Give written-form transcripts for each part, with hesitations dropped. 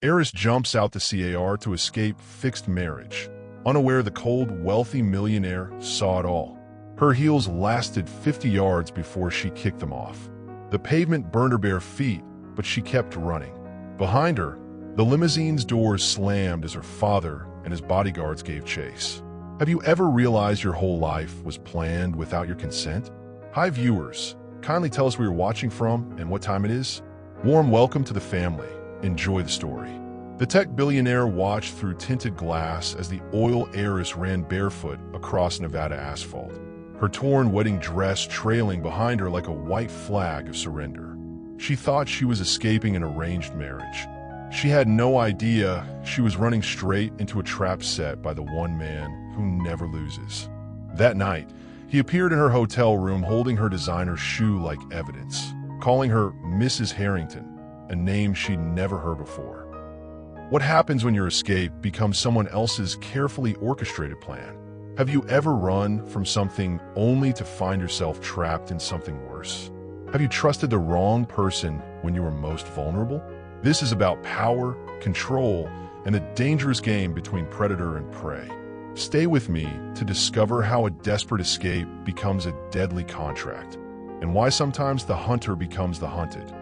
Heiress jumps out the CAR to escape fixed marriage, unaware the cold, wealthy millionaire saw it all. Her heels lasted 50 yards before she kicked them off. The pavement burned her bare feet, but she kept running. Behind her, the limousine's doors slammed as her father and his bodyguards gave chase. Have you ever realized your whole life was planned without your consent? Hi viewers, kindly tell us where you're watching from and what time it is. Warm welcome to the family. Enjoy the story. The tech billionaire watched through tinted glass as the oil heiress ran barefoot across Nevada asphalt, her torn wedding dress trailing behind her like a white flag of surrender. She thought she was escaping an arranged marriage. She had no idea she was running straight into a trap set by the one man who never loses. That night, he appeared in her hotel room holding her designer shoe like evidence, calling her Mrs. Harrington, a name she'd never heard before. What happens when your escape becomes someone else's carefully orchestrated plan? Have you ever run from something only to find yourself trapped in something worse? Have you trusted the wrong person when you were most vulnerable? This is about power, control, and the dangerous game between predator and prey. Stay with me to discover how a desperate escape becomes a deadly contract, and why sometimes the hunter becomes the hunted.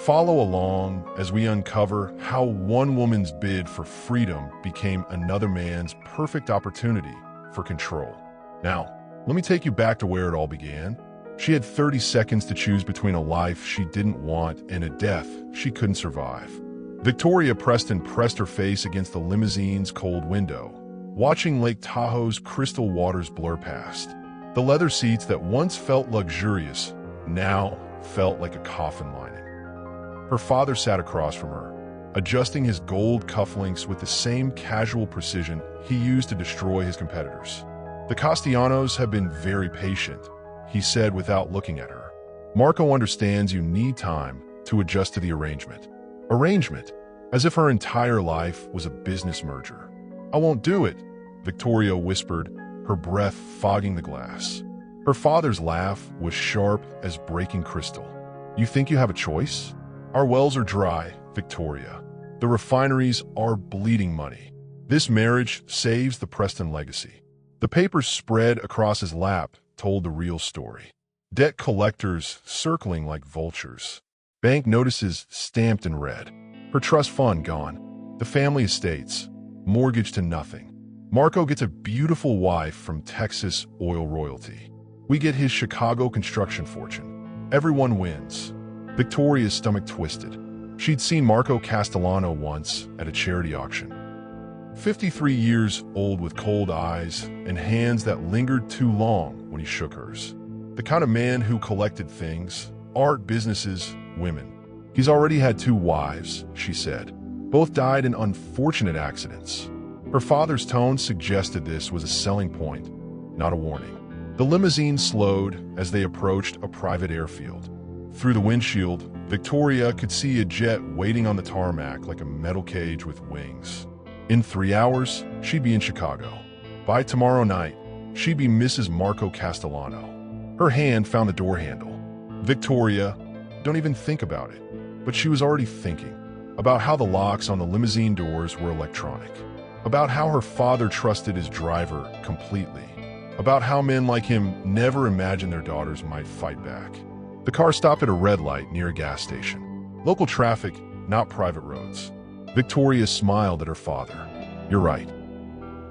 Follow along as we uncover how one woman's bid for freedom became another man's perfect opportunity for control. Now, let me take you back to where it all began. She had 30 seconds to choose between a life she didn't want and a death she couldn't survive. Victoria Preston pressed her face against the limousine's cold window, watching Lake Tahoe's crystal waters blur past. The leather seats that once felt luxurious now felt like a coffin lining. Her father sat across from her, adjusting his gold cufflinks with the same casual precision he used to destroy his competitors. The Castellanos have been very patient, he said without looking at her. Marco understands you need time to adjust to the arrangement. Arrangement? As if her entire life was a business merger. I won't do it, Victoria whispered, her breath fogging the glass. Her father's laugh was sharp as breaking crystal. You think you have a choice? Our wells are dry, Victoria. The refineries are bleeding money. This marriage saves the Preston legacy. The papers spread across his lap told the real story. Debt collectors circling like vultures. Bank notices stamped in red. Her trust fund gone. The family estates, mortgaged to nothing. Marco gets a beautiful wife from Texas oil royalty. We get his Chicago construction fortune. Everyone wins. Victoria's stomach twisted. She'd seen Marco Castellano once at a charity auction. 53 years old with cold eyes and hands that lingered too long when he shook hers. The kind of man who collected things, art, businesses, women. He's already had 2 wives, she said. Both died in unfortunate accidents. Her father's tone suggested this was a selling point, not a warning. The limousine slowed as they approached a private airfield. Through the windshield, Victoria could see a jet waiting on the tarmac like a metal cage with wings. In 3 hours, she'd be in Chicago. By tomorrow night, she'd be Mrs. Marco Castellano. Her hand found the door handle. Victoria, don't even think about it. But she was already thinking about how the locks on the limousine doors were electronic, about how her father trusted his driver completely, about how men like him never imagined their daughters might fight back. The car stopped at a red light near a gas station. Local traffic, not private roads. Victoria smiled at her father. You're right.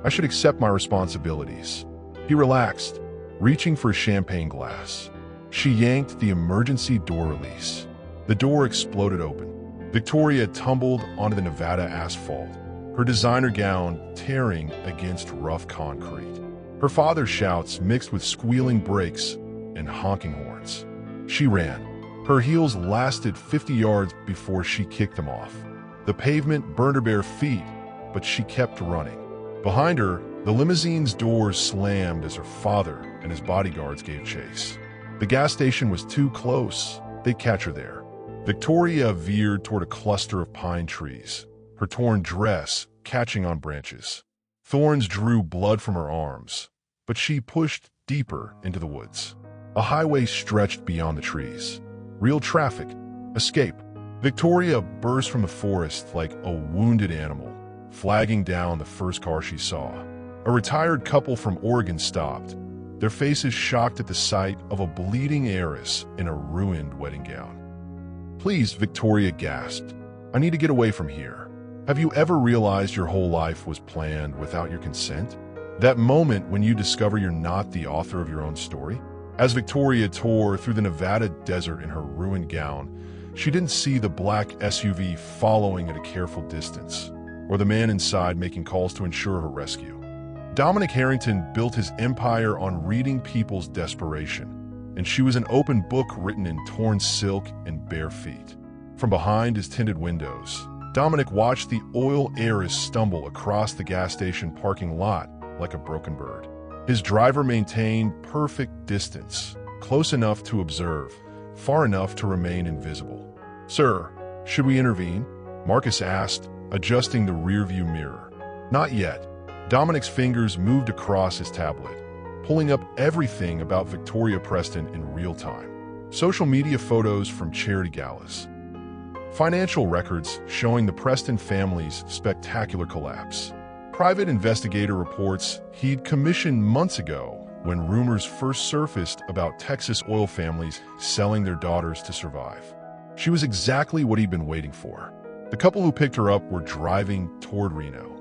I should accept my responsibilities. He relaxed, reaching for a champagne glass. She yanked the emergency door release. The door exploded open. Victoria tumbled onto the Nevada asphalt, her designer gown tearing against rough concrete. Her father's shouts mixed with squealing brakes and honking horns. She ran. Her heels lasted 50 yards before she kicked them off. The pavement burned her bare feet, but she kept running. Behind her, the limousine's doors slammed as her father and his bodyguards gave chase. The gas station was too close. They'd catch her there. Victoria veered toward a cluster of pine trees, her torn dress catching on branches. Thorns drew blood from her arms, but she pushed deeper into the woods. A highway stretched beyond the trees. Real traffic. Escape. Victoria burst from the forest like a wounded animal, flagging down the first car she saw. A retired couple from Oregon stopped, their faces shocked at the sight of a bleeding heiress in a ruined wedding gown. "Please," Victoria gasped. "I need to get away from here. Have you ever realized your whole life was planned without your consent? That moment when you discover you're not the author of your own story?" As Victoria tore through the Nevada desert in her ruined gown, she didn't see the black SUV following at a careful distance, or the man inside making calls to ensure her rescue. Dominic Harrington built his empire on reading people's desperation, and she was an open book written in torn silk and bare feet. From behind his tinted windows, Dominic watched the oil heiress stumble across the gas station parking lot like a broken bird. His driver maintained perfect distance, close enough to observe, far enough to remain invisible. "Sir, should we intervene?" Marcus asked, adjusting the rearview mirror. "Not yet." Dominic's fingers moved across his tablet, pulling up everything about Victoria Preston in real time. Social media photos from charity galas. Financial records showing the Preston family's spectacular collapse. Private investigator reports he'd commissioned months ago when rumors first surfaced about Texas oil families selling their daughters to survive. She was exactly what he'd been waiting for. The couple who picked her up were driving toward Reno.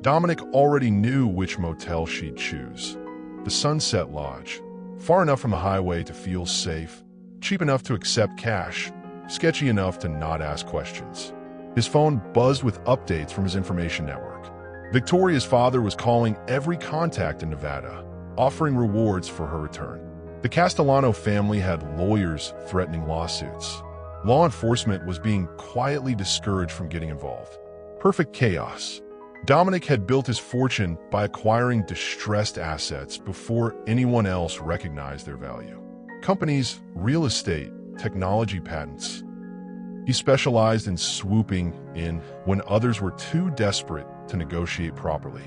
Dominic already knew which motel she'd choose. The Sunset Lodge, far enough from the highway to feel safe, cheap enough to accept cash, sketchy enough to not ask questions. His phone buzzed with updates from his information network. Victoria's father was calling every contact in Nevada, offering rewards for her return. The Castellano family had lawyers threatening lawsuits. Law enforcement was being quietly discouraged from getting involved. Perfect chaos. Dominic had built his fortune by acquiring distressed assets before anyone else recognized their value. Companies, real estate, technology patents. He specialized in swooping in when others were too desperate to negotiate properly.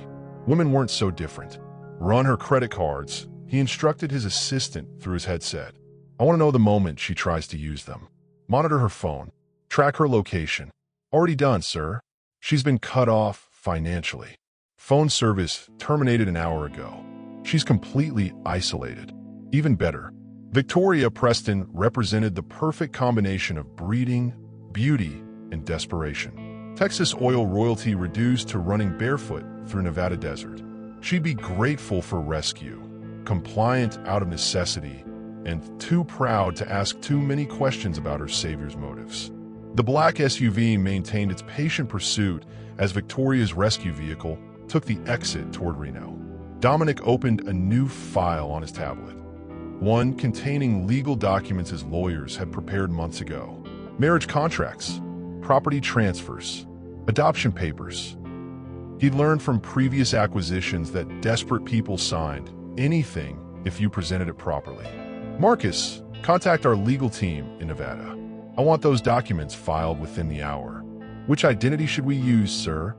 Women weren't so different. Run her credit cards, he instructed his assistant through his headset. "I want to know the moment she tries to use them. Monitor her phone. Track her location." "Already done, sir." "She's been cut off financially. Phone service terminated an hour ago. She's completely isolated." Even better, Victoria Preston represented the perfect combination of breeding, beauty, and desperation. Texas oil royalty reduced to running barefoot through Nevada desert. She'd be grateful for rescue, compliant out of necessity, and too proud to ask too many questions about her savior's motives. The black SUV maintained its patient pursuit as Victoria's rescue vehicle took the exit toward Reno. Dominic opened a new file on his tablet, one containing legal documents his lawyers had prepared months ago. Marriage contracts, property transfers, adoption papers. He'd learned from previous acquisitions that desperate people signed anything if you presented it properly. "Marcus, contact our legal team in Nevada. I want those documents filed within the hour." "Which identity should we use, sir?"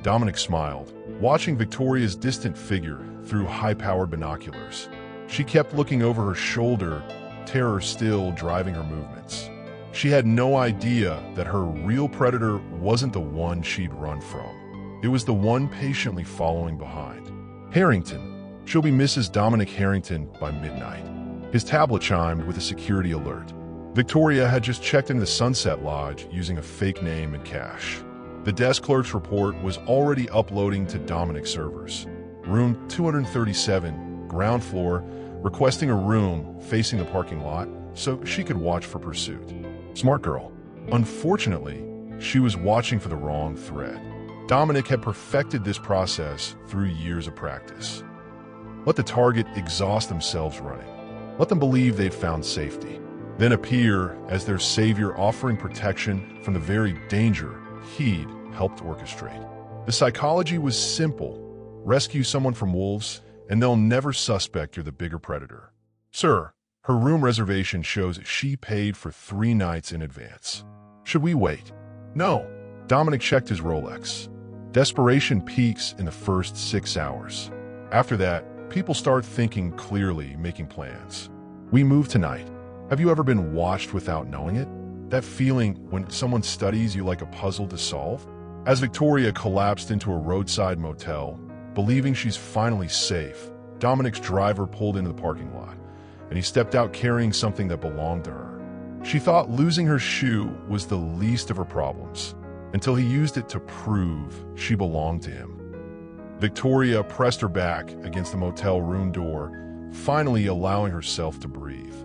Dominic smiled, watching Victoria's distant figure through high-powered binoculars. She kept looking over her shoulder, terror still driving her movements. She had no idea that her real predator wasn't the one she'd run from. It was the one patiently following behind. "Harrington. She'll be Mrs. Dominic Harrington by midnight." His tablet chimed with a security alert. Victoria had just checked into the Sunset Lodge using a fake name and cash. The desk clerk's report was already uploading to Dominic's servers. Room 237, ground floor, requesting a room facing the parking lot so she could watch for pursuit. Smart girl. Unfortunately, she was watching for the wrong thread. Dominic had perfected this process through years of practice. Let the target exhaust themselves running. Let them believe they'd found safety, then appear as their savior, offering protection from the very danger he'd helped orchestrate. The psychology was simple. Rescue someone from wolves, and they'll never suspect you're the bigger predator. "Sir, her room reservation shows she paid for 3 nights in advance. Should we wait?" "No." Dominic checked his Rolex. Desperation peaks in the first 6 hours. After that, people start thinking clearly, making plans. "We move tonight. Have you ever been watched without knowing it?" That feeling when someone studies you like a puzzle to solve? As Victoria collapsed into a roadside motel, believing she's finally safe, Dominic's driver pulled into the parking lot, and he stepped out carrying something that belonged to her. She thought losing her shoe was the least of her problems, until he used it to prove she belonged to him. Victoria pressed her back against the motel room door, finally allowing herself to breathe.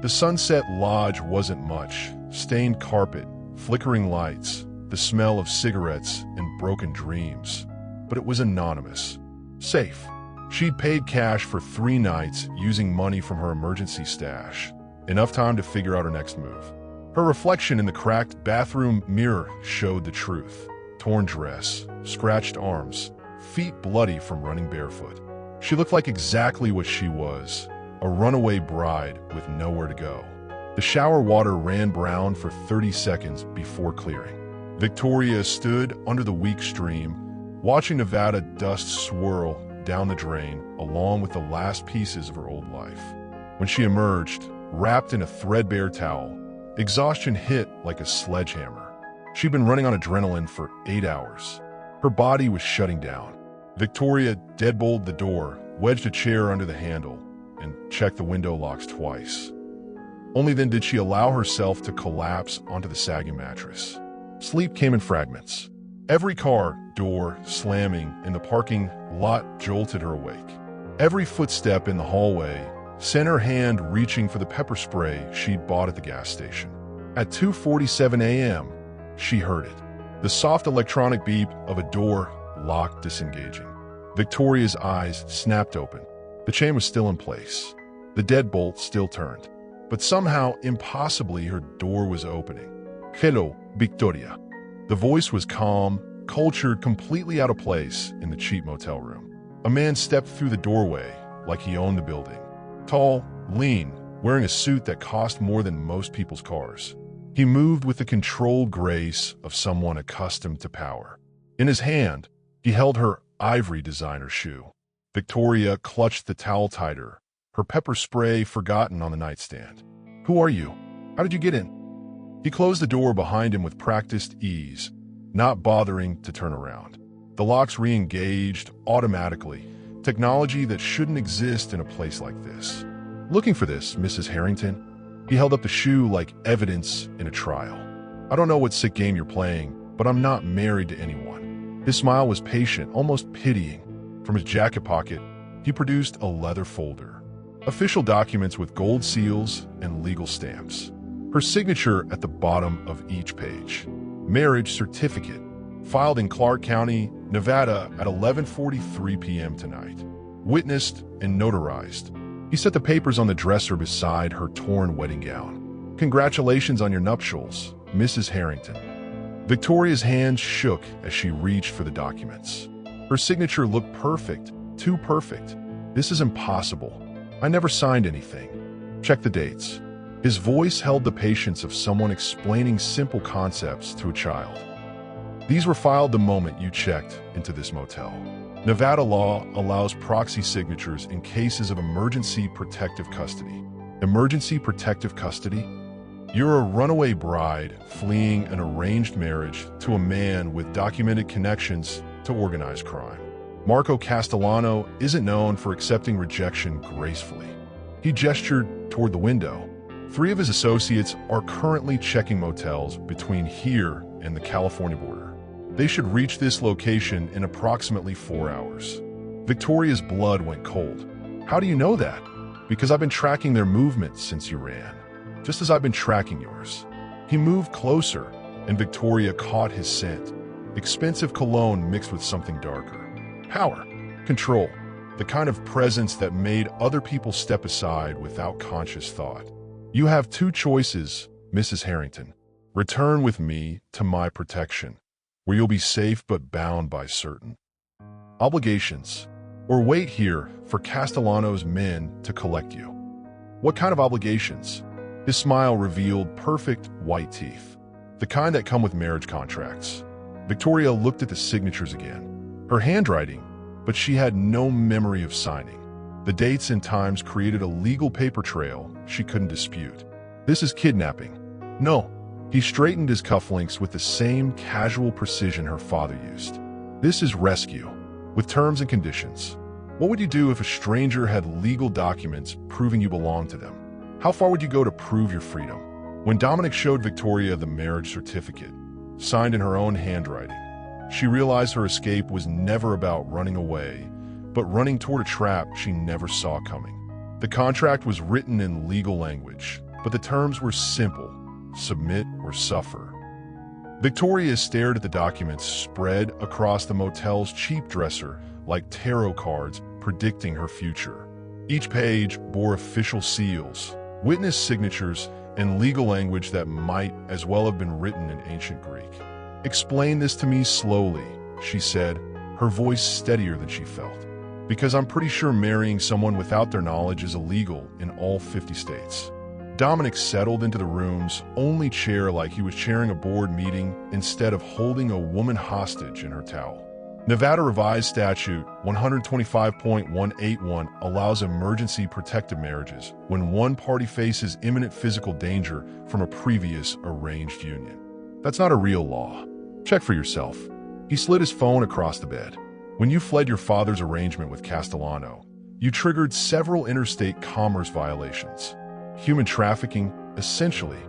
The Sunset Lodge wasn't much: stained carpet, flickering lights, the smell of cigarettes and broken dreams. But it was anonymous. Safe. She'd paid cash for 3 nights using money from her emergency stash. Enough time to figure out her next move. Her reflection in the cracked bathroom mirror showed the truth. Torn dress, scratched arms, feet bloody from running barefoot. She looked like exactly what she was, a runaway bride with nowhere to go. The shower water ran brown for 30 seconds before clearing. Victoria stood under the weak stream, watching Nevada dust swirl down the drain along with the last pieces of her old life. When she emerged, wrapped in a threadbare towel, exhaustion hit like a sledgehammer. She'd been running on adrenaline for 8 hours. Her body was shutting down. Victoria deadbolted the door, wedged a chair under the handle, and checked the window locks twice. Only then did she allow herself to collapse onto the sagging mattress. Sleep came in fragments. Every car door slamming in the parking lot jolted her awake. Every footstep in the hallway sent her hand reaching for the pepper spray she'd bought at the gas station. At 2:47 a.m., she heard it. The soft electronic beep of a door lock disengaging. Victoria's eyes snapped open. The chain was still in place. The deadbolt still turned. But somehow, impossibly, her door was opening. "Hello, Victoria." The voice was calm, cultured, completely out of place in the cheap motel room. A man stepped through the doorway like he owned the building. Tall, lean, wearing a suit that cost more than most people's cars. He moved with the controlled grace of someone accustomed to power. In his hand, he held her ivory designer shoe. Victoria clutched the towel tighter, her pepper spray forgotten on the nightstand. "Who are you? How did you get in?" He closed the door behind him with practiced ease, not bothering to turn around. The locks re-engaged automatically, technology that shouldn't exist in a place like this. "Looking for this, Mrs. Harrington?" He held up the shoe like evidence in a trial. "I don't know what sick game you're playing, but I'm not married to anyone." His smile was patient, almost pitying. From his jacket pocket, he produced a leather folder. Official documents with gold seals and legal stamps. Her signature at the bottom of each page. Marriage certificate, filed in Clark County, Nevada at 11:43 p.m. tonight. Witnessed and notarized. He set the papers on the dresser beside her torn wedding gown. "Congratulations on your nuptials, Mrs. Harrington." Victoria's hands shook as she reached for the documents. Her signature looked perfect, too perfect. "This is impossible. I never signed anything." "Check the dates." His voice held the patience of someone explaining simple concepts to a child. "These were filed the moment you checked into this motel." Nevada law allows proxy signatures in cases of emergency protective custody. Emergency protective custody? You're a runaway bride fleeing an arranged marriage to a man with documented connections to organized crime. Marco Castellano isn't known for accepting rejection gracefully. He gestured toward the window. 3 of his associates are currently checking motels between here and the California border. They should reach this location in approximately 4 hours. Victoria's blood went cold. "How do you know that?" "Because I've been tracking their movements since you ran, just as I've been tracking yours." He moved closer, and Victoria caught his scent. Expensive cologne mixed with something darker. Power. Control. The kind of presence that made other people step aside without conscious thought. "You have 2 choices, Mrs. Harrington. Return with me to my protection, where you'll be safe but bound by certain obligations, or wait here for Castellano's men to collect you." "What kind of obligations?" His smile revealed perfect white teeth, the kind that come with marriage contracts. Victoria looked at the signatures again. Her handwriting, but she had no memory of signing. The dates and times created a legal paper trail she couldn't dispute. "This is kidnapping." "No, He straightened his cufflinks with the same casual precision her father used. "This is rescue, with terms and conditions. What would you do if a stranger had legal documents proving you belong to them? How far would you go to prove your freedom?" When Dominic showed Victoria the marriage certificate, signed in her own handwriting, she realized her escape was never about running away, but running toward a trap she never saw coming. The contract was written in legal language, but the terms were simple: submit or suffer. Victoria stared at the documents spread across the motel's cheap dresser like tarot cards predicting her future. Each page bore official seals, witness signatures, and legal language that might as well have been written in ancient Greek. "Explain this to me slowly," she said, her voice steadier than she felt. "Because I'm pretty sure marrying someone without their knowledge is illegal in all 50 states. Dominic settled into the room's only chair like he was chairing a board meeting instead of holding a woman hostage in her towel. Nevada Revised Statute 125.181 allows emergency protective marriages when one party faces imminent physical danger from a previous arranged union. That's not a real law. Check for yourself." He slid his phone across the bed. "When you fled your father's arrangement with Castellano, you triggered several interstate commerce violations. Human trafficking, essentially.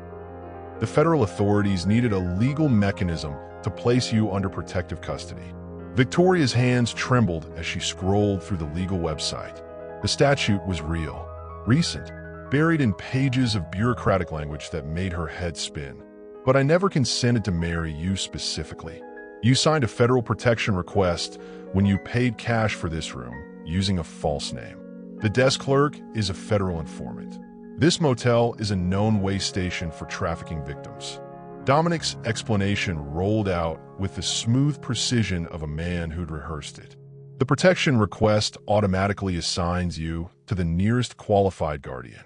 The federal authorities needed a legal mechanism to place you under protective custody." Victoria's hands trembled as she scrolled through the legal website. The statute was real, recent, buried in pages of bureaucratic language that made her head spin. "But I never consented to marry you specifically. You signed a federal protection request when you paid cash for this room using a false name. The desk clerk is a federal informant. This motel is a known way station for trafficking victims." Dominic's explanation rolled out with the smooth precision of a man who'd rehearsed it. "The protection request automatically assigns you to the nearest qualified guardian."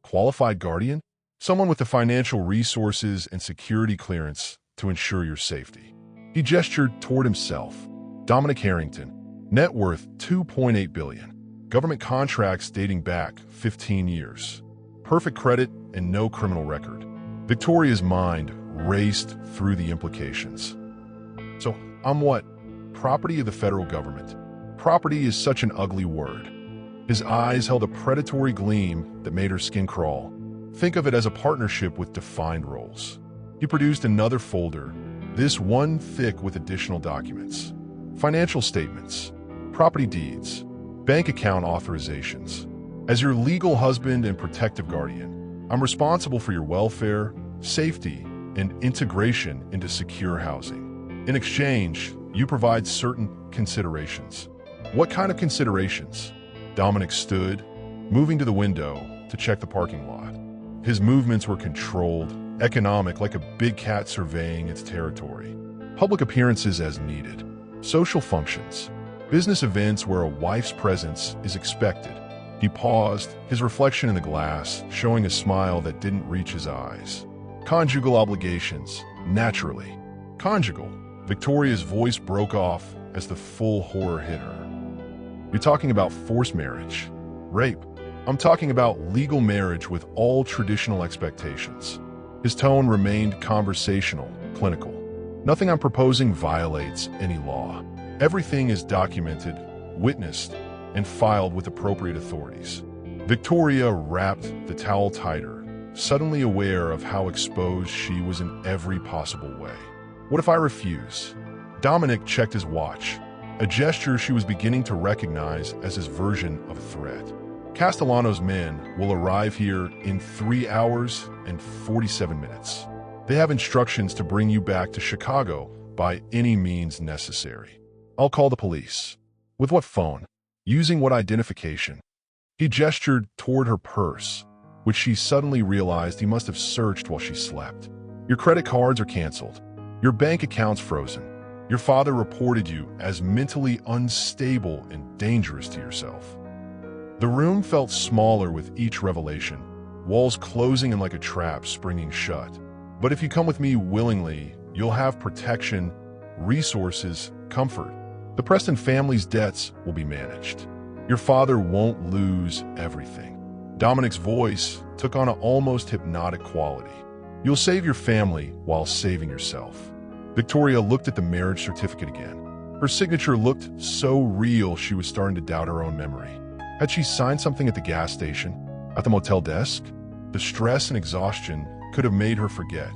Qualified guardian? Someone with the financial resources and security clearance to ensure your safety. He gestured toward himself. "Dominic Harrington, net worth $2.8 billion. Government contracts dating back 15 years. Perfect credit and no criminal record." Victoria's mind raced through the implications. "So, I'm what? Property of the federal government. Property is such an ugly word." His eyes held a predatory gleam that made her skin crawl. "Think of it as a partnership with defined roles." He produced another folder, this one thick with additional documents. Financial statements, property deeds, bank account authorizations. "As your legal husband and protective guardian, I'm responsible for your welfare, safety, and integration into secure housing. In exchange, you provide certain considerations." "What kind of considerations?" Dominic stood, moving to the window to check the parking lot. His movements were controlled, economic, like a big cat surveying its territory. "Public appearances as needed. Social functions. Business events where a wife's presence is expected." He paused, his reflection in the glass showing a smile that didn't reach his eyes. "Conjugal obligations, naturally." "Conjugal?" Victoria's voice broke off as the full horror hit her. "You're talking about forced marriage, rape. I'm talking about legal marriage with all traditional expectations." His tone remained conversational, clinical. "Nothing I'm proposing violates any law. Everything is documented, witnessed, and filed with appropriate authorities." Victoria wrapped the towel tighter, suddenly aware of how exposed she was in every possible way. "What if I refuse?" Dominic checked his watch, a gesture she was beginning to recognize as his version of a threat. "Castellano's men will arrive here in 3 hours and 47 minutes. They have instructions to bring you back to Chicago by any means necessary. I'll call the police." "With what phone? Using what identification?" He gestured toward her purse, which she suddenly realized he must have searched while she slept. "Your credit cards are canceled. Your bank account's frozen. Your father reported you as mentally unstable and dangerous to yourself." The room felt smaller with each revelation, walls closing in like a trap springing shut. "But if you come with me willingly, you'll have protection, resources, comfort. The Preston family's debts will be managed. Your father won't lose everything." Dominic's voice took on an almost hypnotic quality. You'll save your family while saving yourself. Victoria looked at the marriage certificate again. Her signature looked so real she was starting to doubt her own memory. Had she signed something at the gas station? At the motel desk? The stress and exhaustion could have made her forget.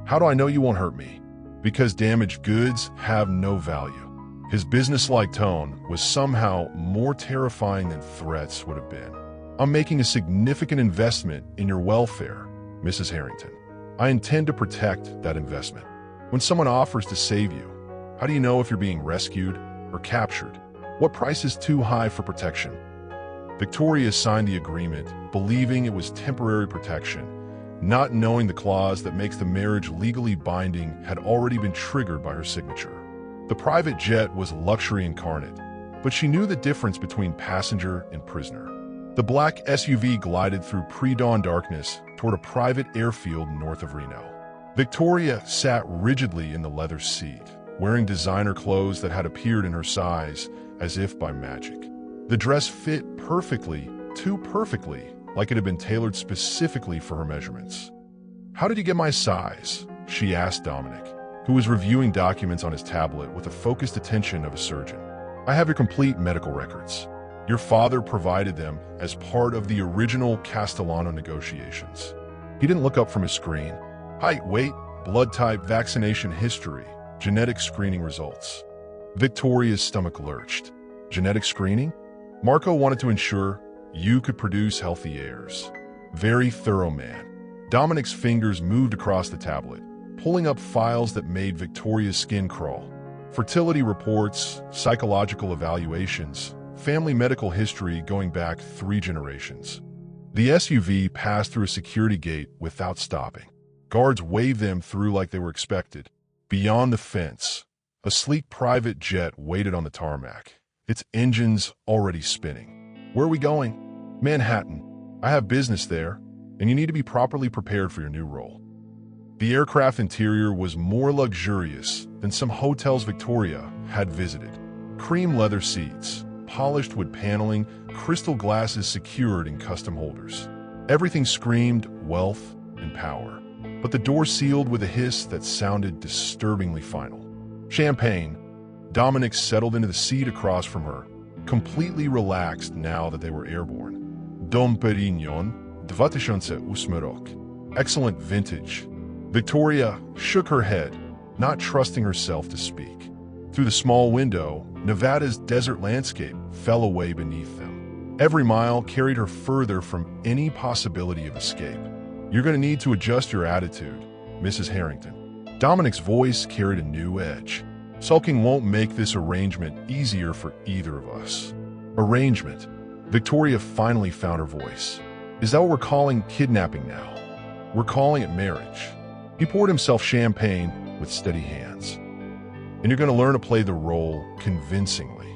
How do I know you won't hurt me? Because damaged goods have no value. His businesslike tone was somehow more terrifying than threats would have been. I'm making a significant investment in your welfare, Mrs. Harrington. I intend to protect that investment. When someone offers to save you, how do you know if you're being rescued or captured? What price is too high for protection? Victoria signed the agreement, believing it was temporary protection, not knowing the clause that makes the marriage legally binding had already been triggered by her signature. The private jet was luxury incarnate, but she knew the difference between passenger and prisoner. The black SUV glided through pre-dawn darkness toward a private airfield north of Reno. Victoria sat rigidly in the leather seat, wearing designer clothes that had appeared in her size as if by magic. The dress fit perfectly, too perfectly, like it had been tailored specifically for her measurements. "How did you get my size?" she asked Dominic, who was reviewing documents on his tablet with the focused attention of a surgeon. "I have your complete medical records. Your father provided them as part of the original Castellano negotiations." He didn't look up from his screen. "Height, weight, blood type, vaccination history, genetic screening results." Victoria's stomach lurched. Genetic screening? Marco wanted to ensure you could produce healthy heirs. Very thorough man. Dominic's fingers moved across the tablet, pulling up files that made Victoria's skin crawl. Fertility reports, psychological evaluations, family medical history going back 3 generations. The SUV passed through a security gate without stopping. Guards waved them through like they were expected. Beyond the fence, a sleek private jet waited on the tarmac, its engines already spinning. "Where are we going?" "Manhattan. I have business there, and you need to be properly prepared for your new role." The aircraft interior was more luxurious than some hotels Victoria had visited. Cream leather seats, polished wood paneling, crystal glasses secured in custom holders. Everything screamed wealth and power, but the door sealed with a hiss that sounded disturbingly final. "Champagne." Dominic settled into the seat across from her, completely relaxed now that they were airborne. "Dom Perignon, 2008 rok. Excellent vintage." Victoria shook her head, not trusting herself to speak. Through the small window, Nevada's desert landscape fell away beneath them. Every mile carried her further from any possibility of escape. "You're going to need to adjust your attitude, Mrs. Harrington." Dominic's voice carried a new edge. "Sulking won't make this arrangement easier for either of us." "Arrangement?" Victoria finally found her voice. "Is that what we're calling kidnapping now?" "We're calling it marriage." He poured himself champagne with steady hands. "And you're going to learn to play the role convincingly."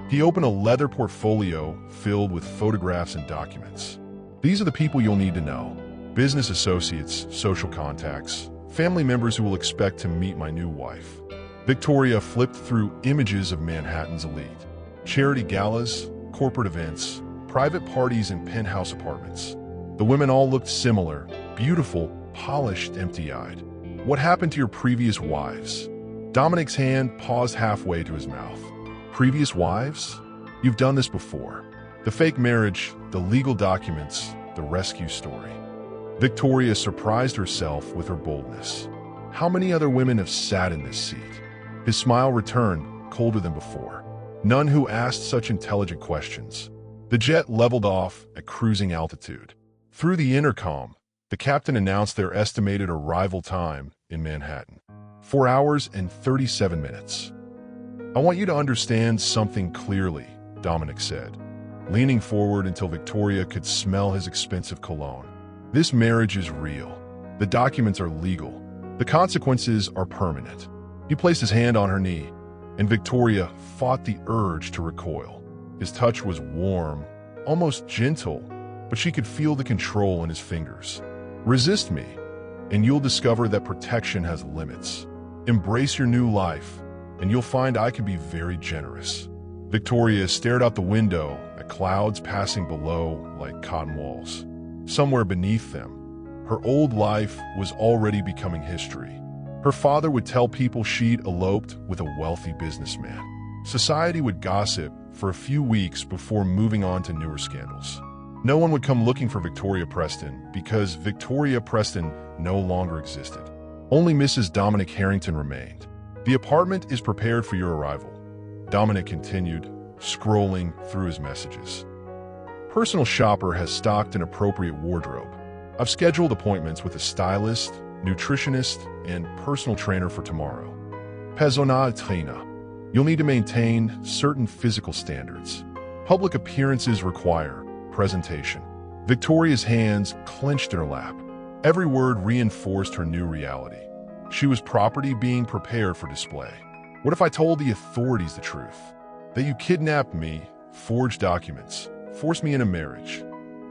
He opened a leather portfolio filled with photographs and documents. "These are the people you'll need to know. Business associates, social contacts, family members who will expect to meet my new wife." Victoria flipped through images of Manhattan's elite. Charity galas, corporate events, private parties and penthouse apartments. The women all looked similar, beautiful, polished, empty-eyed. "What happened to your previous wives?" Dominic's hand paused halfway to his mouth. "Previous wives? You've done this before. The fake marriage, the legal documents, the rescue story." Victoria surprised herself with her boldness. How many other women have sat in this seat? His smile returned, colder than before. None who asked such intelligent questions. The jet leveled off at cruising altitude. Through the intercom, the captain announced their estimated arrival time in Manhattan. 4 hours and 37 minutes. "I want you to understand something clearly," Dominic said, leaning forward until Victoria could smell his expensive cologne. "This marriage is real. The documents are legal. The consequences are permanent." He placed his hand on her knee, and Victoria fought the urge to recoil. His touch was warm, almost gentle, but she could feel the control in his fingers. "Resist me, and you'll discover that protection has limits. Embrace your new life, and you'll find I can be very generous." Victoria stared out the window at clouds passing below like cotton walls. Somewhere beneath them, Her old life was already becoming history. Her father would tell people she'd eloped with a wealthy businessman. Society would gossip for a few weeks before moving on to newer scandals. No one would come looking for Victoria Preston because Victoria Preston no longer existed. Only Mrs. Dominic Harrington remained. "The apartment is prepared for your arrival," Dominic continued, scrolling through his messages. "Personal shopper has stocked an appropriate wardrobe. I've scheduled appointments with a stylist, nutritionist, and personal trainer for tomorrow. Personnel trainer. You'll need to maintain certain physical standards. Public appearances require presentation." Victoria's hands clenched in her lap. Every word reinforced her new reality. She was property being prepared for display. "What if I told the authorities the truth? That you kidnapped me, forged documents, forced me into marriage?"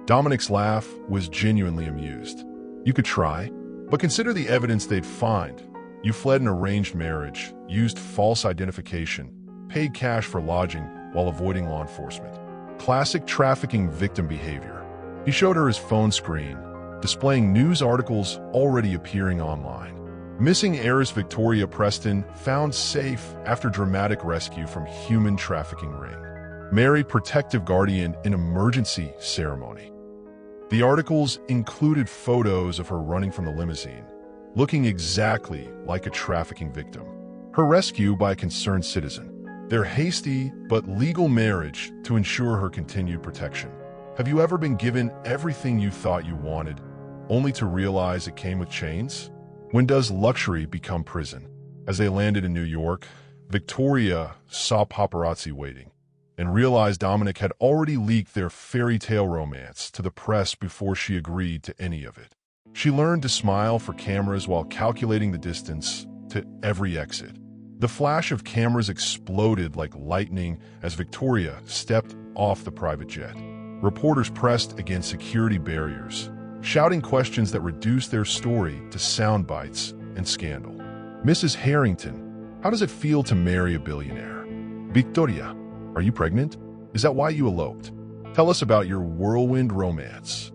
Dominic's laugh was genuinely amused. "You could try, but consider the evidence they'd find. You fled an arranged marriage, used false identification, paid cash for lodging while avoiding law enforcement. Classic trafficking victim behavior." He showed her his phone screen, displaying news articles already appearing online. "Missing heiress Victoria Preston found safe after dramatic rescue from human trafficking ring. Married protective guardian in emergency ceremony." The articles included photos of her running from the limousine, looking exactly like a trafficking victim. Her rescue by a concerned citizen. Their hasty but legal marriage to ensure her continued protection. Have you ever been given everything you thought you wanted, only to realize it came with chains? When does luxury become prison? As they landed in New York, Victoria saw paparazzi waiting and realized Dominic had already leaked their fairy tale romance to the press before she agreed to any of it. She learned to smile for cameras while calculating the distance to every exit. The flash of cameras exploded like lightning as Victoria stepped off the private jet. Reporters pressed against security barriers, shouting questions that reduced their story to sound bites and scandal. "Mrs. Harrington, how does it feel to marry a billionaire? Victoria, are you pregnant? Is that why you eloped? Tell us about your whirlwind romance."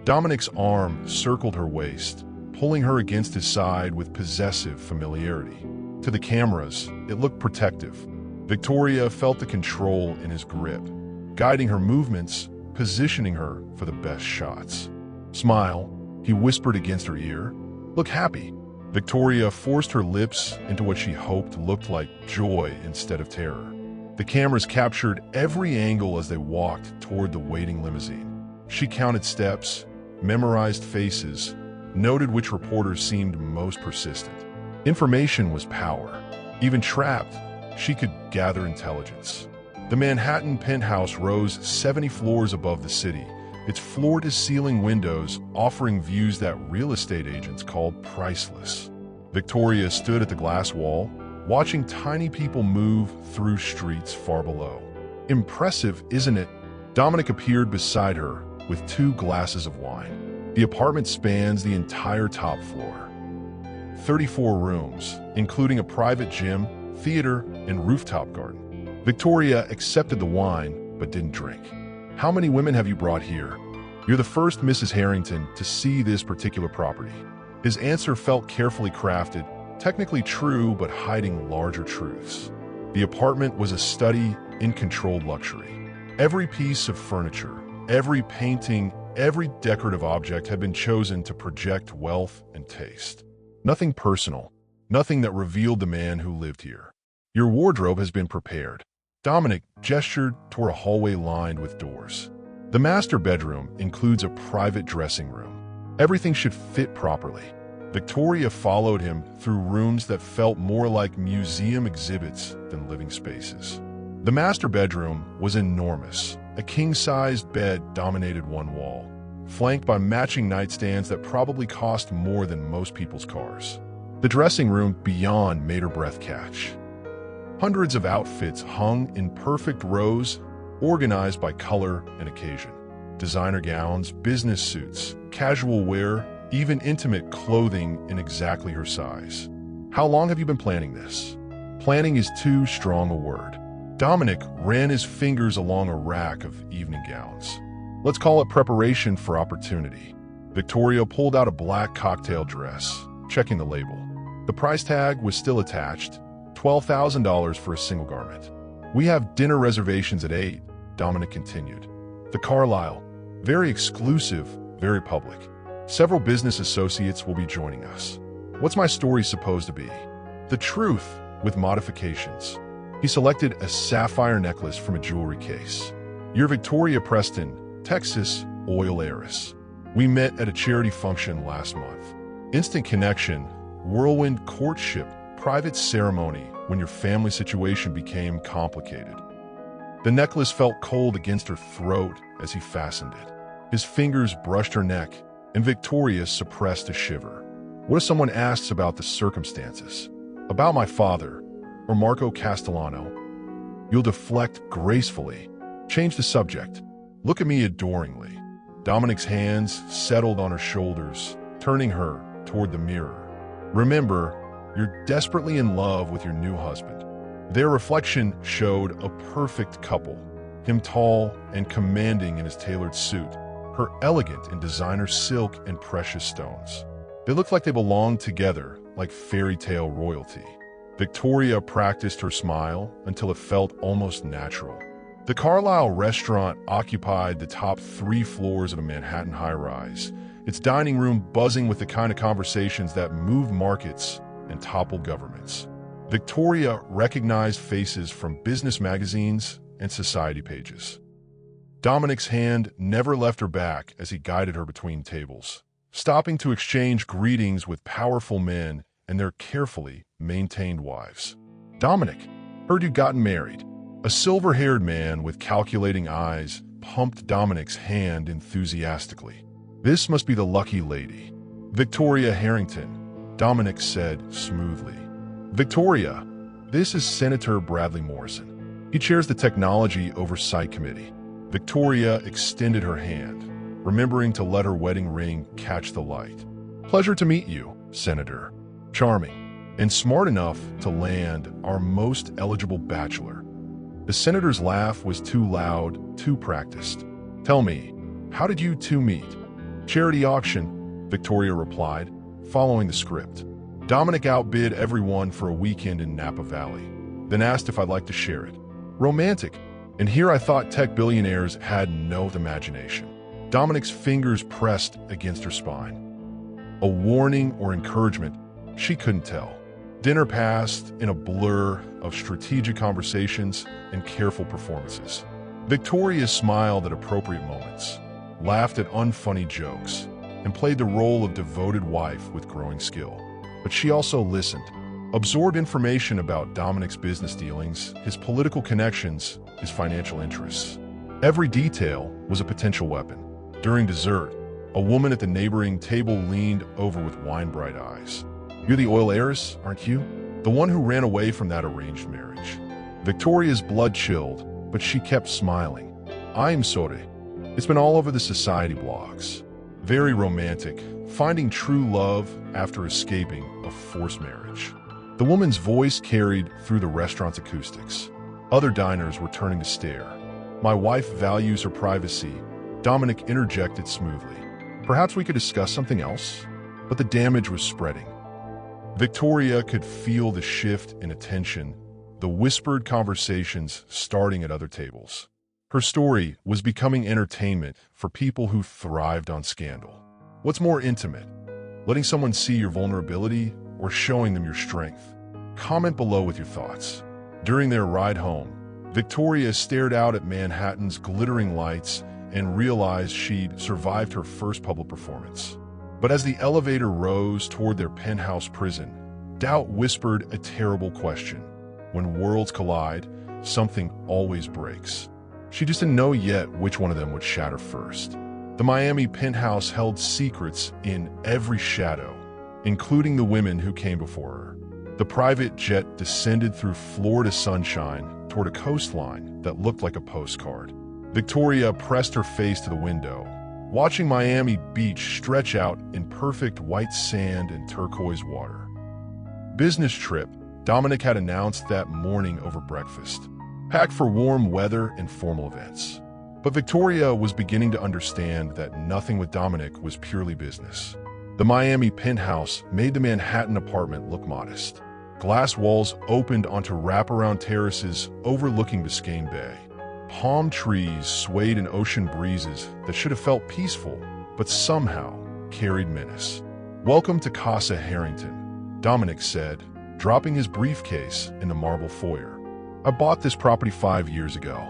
Dominic's arm circled her waist, pulling her against his side with possessive familiarity. To the cameras, it looked protective. Victoria felt the control in his grip, guiding her movements, positioning her for the best shots. "Smile," he whispered against her ear. "Look happy." Victoria forced her lips into what she hoped looked like joy instead of terror. The cameras captured every angle as they walked toward the waiting limousine. She counted steps, memorized faces, noted which reporters seemed most persistent. Information was power. Even trapped, she could gather intelligence. The Manhattan penthouse rose 70 floors above the city, its floor-to-ceiling windows offering views that real estate agents called priceless. Victoria stood at the glass wall, watching tiny people move through streets far below. "Impressive, isn't it?" Dominic appeared beside her with 2 glasses of wine. The apartment spans the entire top floor. 34 rooms, including a private gym, theater, and rooftop garden. Victoria accepted the wine, but didn't drink. "How many women have you brought here? You're the first Mrs. Harrington to see this particular property." His answer felt carefully crafted, technically true but hiding larger truths. The apartment was a study in controlled luxury. Every piece of furniture, every painting, every decorative object had been chosen to project wealth and taste. Nothing personal, nothing that revealed the man who lived here. "Your wardrobe has been prepared." Dominic gestured toward a hallway lined with doors. The master bedroom includes a private dressing room. Everything should fit properly. Victoria followed him through rooms that felt more like museum exhibits than living spaces. The master bedroom was enormous. A king-sized bed dominated one wall, flanked by matching nightstands that probably cost more than most people's cars. The dressing room beyond made her breath catch. Hundreds of outfits hung in perfect rows, organized by color and occasion. Designer gowns, business suits, casual wear, even intimate clothing in exactly her size. "How long have you been planning this?" Planning is too strong a word. Dominic ran his fingers along a rack of evening gowns. "Let's call it preparation for opportunity." Victoria pulled out a black cocktail dress, checking the label. The price tag was still attached, $12,000 for a single garment. "We have dinner reservations at 8, Dominic continued. "The Carlisle, very exclusive, very public. Several business associates will be joining us. What's my story supposed to be? The truth, with modifications." He selected a sapphire necklace from a jewelry case. "You're Victoria Preston, Texas, oil heiress. We met at a charity function last month. Instant connection, whirlwind courtship, private ceremony when your family situation became complicated." The necklace felt cold against her throat as he fastened it. His fingers brushed her neck, and Victoria suppressed a shiver. What if someone asks about the circumstances? About my father, or Marco Castellano? You'll deflect gracefully. Change the subject. Look at me adoringly. Dominic's hands settled on her shoulders, turning her toward the mirror. "Remember, you're desperately in love with your new husband." Their reflection showed a perfect couple, him tall and commanding in his tailored suit, her elegant in designer silk and precious stones. They looked like they belonged together, like fairy tale royalty. Victoria practiced her smile until it felt almost natural. The Carlisle restaurant occupied the top 3 floors of a Manhattan high-rise, its dining room buzzing with the kind of conversations that move markets and topple governments. Victoria recognized faces from business magazines and society pages. Dominic's hand never left her back as he guided her between tables, stopping to exchange greetings with powerful men and their carefully maintained wives. "Dominic, heard you'd gotten married." A silver-haired man with calculating eyes pumped Dominic's hand enthusiastically. "This must be the lucky lady." "Victoria Harrington," Dominic said smoothly. "Victoria, this is Senator Bradley Morrison. He chairs the Technology Oversight Committee." Victoria extended her hand, remembering to let her wedding ring catch the light. "Pleasure to meet you, Senator. Charming, and smart enough to land our most eligible bachelor." The senator's laugh was too loud, too practiced. "Tell me, how did you two meet?" "Charity auction," Victoria replied, following the script. "Dominic outbid everyone for a weekend in Napa Valley, then asked if I'd like to share it. Romantic. And here I thought tech billionaires had no imagination." Dominic's fingers pressed against her spine. A warning or encouragement, she couldn't tell. Dinner passed in a blur of strategic conversations and careful performances. Victoria smiled at appropriate moments, laughed at unfunny jokes, and played the role of devoted wife with growing skill. But she also listened, absorbed information about Dominic's business dealings, his political connections, his financial interests. Every detail was a potential weapon. During dessert, a woman at the neighboring table leaned over with wine-bright eyes. "You're the oil heiress, aren't you? The one who ran away from that arranged marriage." Victoria's blood chilled, but she kept smiling. "I'm sorry. It's been all over the society blogs. Very romantic, finding true love after escaping a forced marriage." The woman's voice carried through the restaurant's acoustics. Other diners were turning to stare. "My wife values her privacy," Dominic interjected smoothly. "Perhaps we could discuss something else?" But the damage was spreading. Victoria could feel the shift in attention, the whispered conversations starting at other tables. Her story was becoming entertainment for people who thrived on scandal. What's more intimate? Letting someone see your vulnerability or showing them your strength? Comment below with your thoughts. During their ride home, Victoria stared out at Manhattan's glittering lights and realized she'd survived her first public performance. But as the elevator rose toward their penthouse prison, doubt whispered a terrible question. When worlds collide, something always breaks. She just didn't know yet which one of them would shatter first. The Miami penthouse held secrets in every shadow, including the women who came before her. The private jet descended through Florida sunshine toward a coastline that looked like a postcard. Victoria pressed her face to the window, watching Miami Beach stretch out in perfect white sand and turquoise water. Business trip, Dominic had announced that morning over breakfast. Packed for warm weather and formal events. But Victoria was beginning to understand that nothing with Dominic was purely business. The Miami penthouse made the Manhattan apartment look modest. Glass walls opened onto wraparound terraces overlooking Biscayne Bay. Palm trees swayed in ocean breezes that should have felt peaceful, but somehow carried menace. "Welcome to Casa Harrington," Dominic said, dropping his briefcase in the marble foyer. "I bought this property 5 years ago.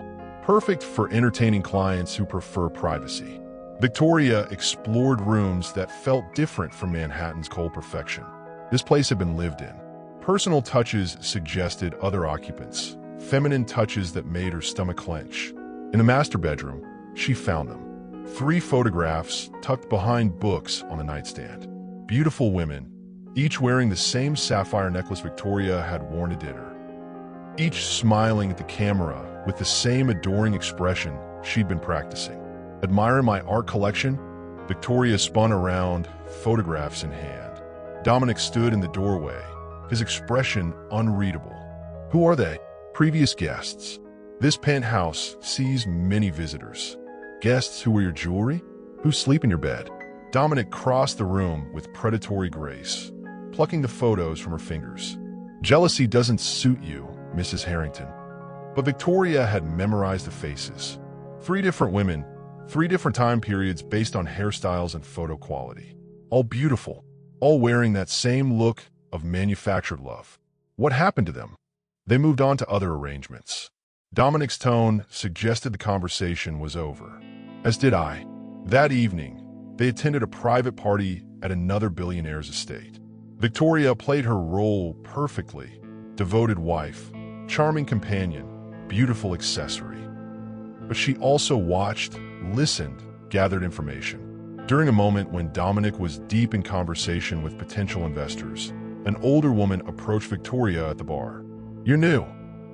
Perfect for entertaining clients who prefer privacy." Victoria explored rooms that felt different from Manhattan's cold perfection. This place had been lived in. Personal touches suggested other occupants, feminine touches that made her stomach clench. In the master bedroom, she found them. 3 photographs tucked behind books on the nightstand. Beautiful women, each wearing the same sapphire necklace Victoria had worn to dinner. Each smiling at the camera with the same adoring expression she'd been practicing. "Admiring my art collection?" Victoria spun around, photographs in hand. Dominic stood in the doorway, his expression unreadable. "Who are they?" "Previous guests. This penthouse sees many visitors. Guests who wear your jewelry? Who sleep in your bed?" Dominic crossed the room with predatory grace, plucking the photos from her fingers. "Jealousy doesn't suit you, Mrs. Harrington." But Victoria had memorized the faces. 3 different women, 3 different time periods based on hairstyles and photo quality. All beautiful, all wearing that same look of manufactured love. What happened to them? They moved on to other arrangements. Dominic's tone suggested the conversation was over. As did I. That evening, they attended a private party at another billionaire's estate. Victoria played her role perfectly. Devoted wife, charming companion, beautiful accessory. But she also watched, listened, gathered information. During a moment when Dominic was deep in conversation with potential investors, an older woman approached Victoria at the bar. "You're new,"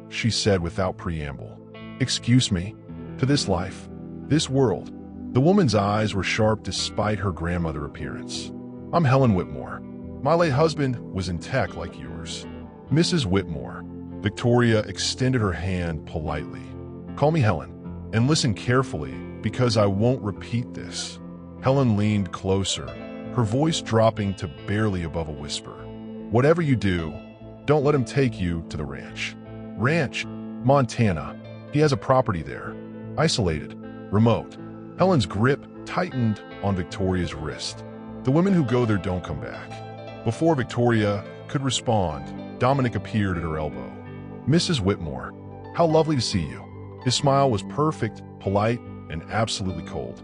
she said without preamble. "Excuse me, to this life, this world." The woman's eyes were sharp despite her grandmother appearance. "I'm Helen Whitmore. My late husband was in tech like yours." "Mrs. Whitmore." Victoria extended her hand politely. "Call me Helen, and listen carefully because I won't repeat this." Helen leaned closer, her voice dropping to barely above a whisper. "Whatever you do, don't let him take you to the ranch." "Ranch? Montana. He has a property there. Isolated. Remote." Helen's grip tightened on Victoria's wrist. "The women who go there don't come back." Before Victoria could respond, Dominic appeared at her elbow. "Mrs. Whitmore, how lovely to see you." His smile was perfect, polite, and absolutely cold.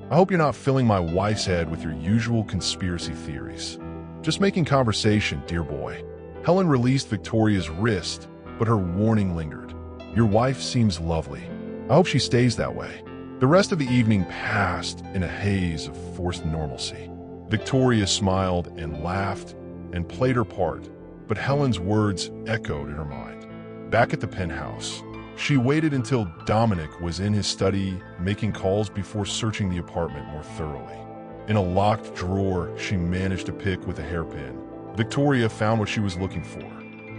"I hope you're not filling my wife's head with your usual conspiracy theories. Just making conversation, dear boy." Helen released Victoria's wrist, but her warning lingered. "Your wife seems lovely. I hope she stays that way." The rest of the evening passed in a haze of forced normalcy. Victoria smiled and laughed and played her part, but Helen's words echoed in her mind. Back at the penthouse, she waited until Dominic was in his study making calls before searching the apartment more thoroughly. In a locked drawer she managed to pick with a hairpin, Victoria found what she was looking for.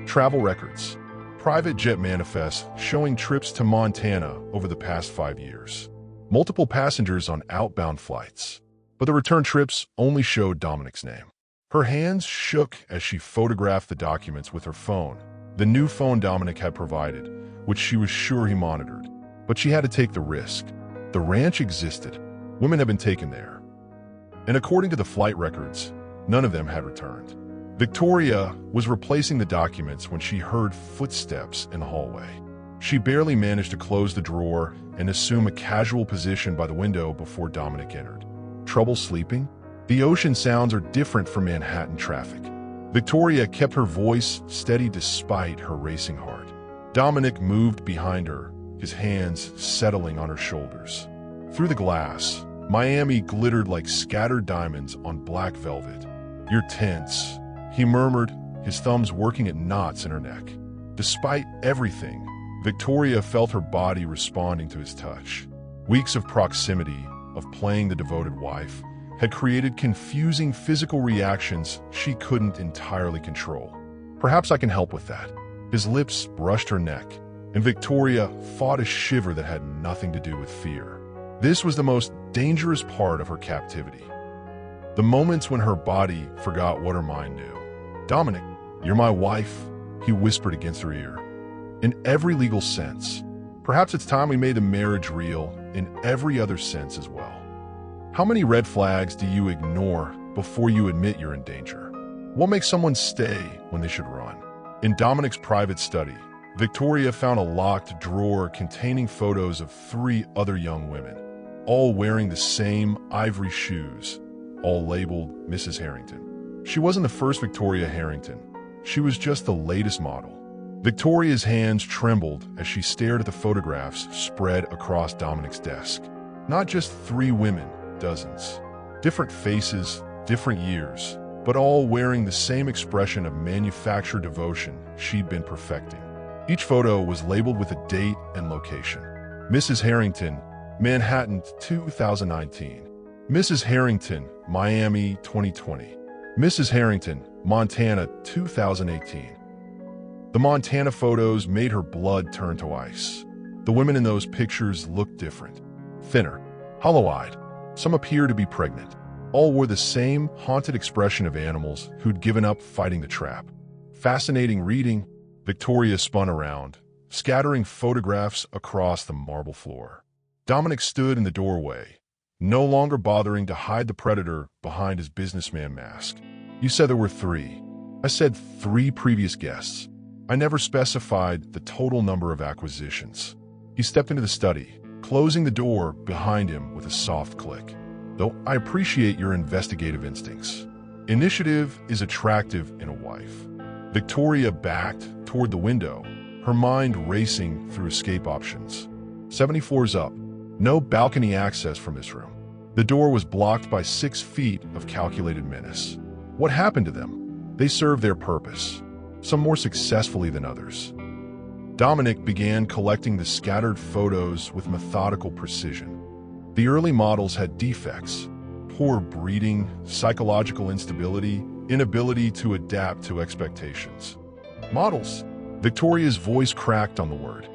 Travel records. Private jet manifests showing trips to Montana over the past 5 years. Multiple passengers on outbound flights. But the return trips only showed Dominic's name. Her hands shook as she photographed the documents with her phone, the new phone Dominic had provided, which she was sure he monitored. But she had to take the risk. The ranch existed. Women had been taken there. And according to the flight records, none of them had returned. Victoria was replacing the documents when she heard footsteps in the hallway. She barely managed to close the drawer and assume a casual position by the window before Dominic entered. Trouble sleeping? The ocean sounds are different from Manhattan traffic. Victoria kept her voice steady despite her racing heart. Dominic moved behind her, his hands settling on her shoulders. Through the glass, Miami glittered like scattered diamonds on black velvet. "You're tense," he murmured, his thumbs working at knots in her neck. Despite everything, Victoria felt her body responding to his touch. Weeks of proximity, of playing the devoted wife, had created confusing physical reactions she couldn't entirely control. "Perhaps I can help with that." His lips brushed her neck, and Victoria fought a shiver that had nothing to do with fear. This was the most dangerous part of her captivity. The moments when her body forgot what her mind knew. "Dominic, you're my wife," he whispered against her ear. "In every legal sense. Perhaps it's time we made the marriage real in every other sense as well. How many red flags do you ignore before you admit you're in danger? What makes someone stay when they should run?" In Dominic's private study, Victoria found a locked drawer containing photos of 3 other young women, all wearing the same ivory shoes, all labeled Mrs. Harrington. She wasn't the first Victoria Harrington. She was just the latest model. Victoria's hands trembled as she stared at the photographs spread across Dominic's desk. Not just 3 women, dozens. Different faces, different years, but all wearing the same expression of manufactured devotion she'd been perfecting. Each photo was labeled with a date and location. Mrs. Harrington, Manhattan, 2019. Mrs. Harrington, Miami, 2020. Mrs. Harrington, Montana, 2018. The Montana photos made her blood turn to ice. The women in those pictures looked different. Thinner, hollow-eyed. Some appeared to be pregnant. All wore the same haunted expression of animals who'd given up fighting the trap. Fascinating reading. Victoria spun around, scattering photographs across the marble floor. Dominic stood in the doorway, no longer bothering to hide the predator behind his businessman mask. "You said there were 3. I said 3 previous guests. I never specified the total number of acquisitions." He stepped into the study, closing the door behind him with a soft click. "Though I appreciate your investigative instincts. Initiative is attractive in a wife." Victoria backed toward the window, her mind racing through escape options. 74's up. No balcony access from this room. The door was blocked by 6 feet of calculated menace. What happened to them? They served their purpose, some more successfully than others. Dominic began collecting the scattered photos with methodical precision. The early models had defects: poor breeding, psychological instability, inability to adapt to expectations. Models. Victoria's voice cracked on the word.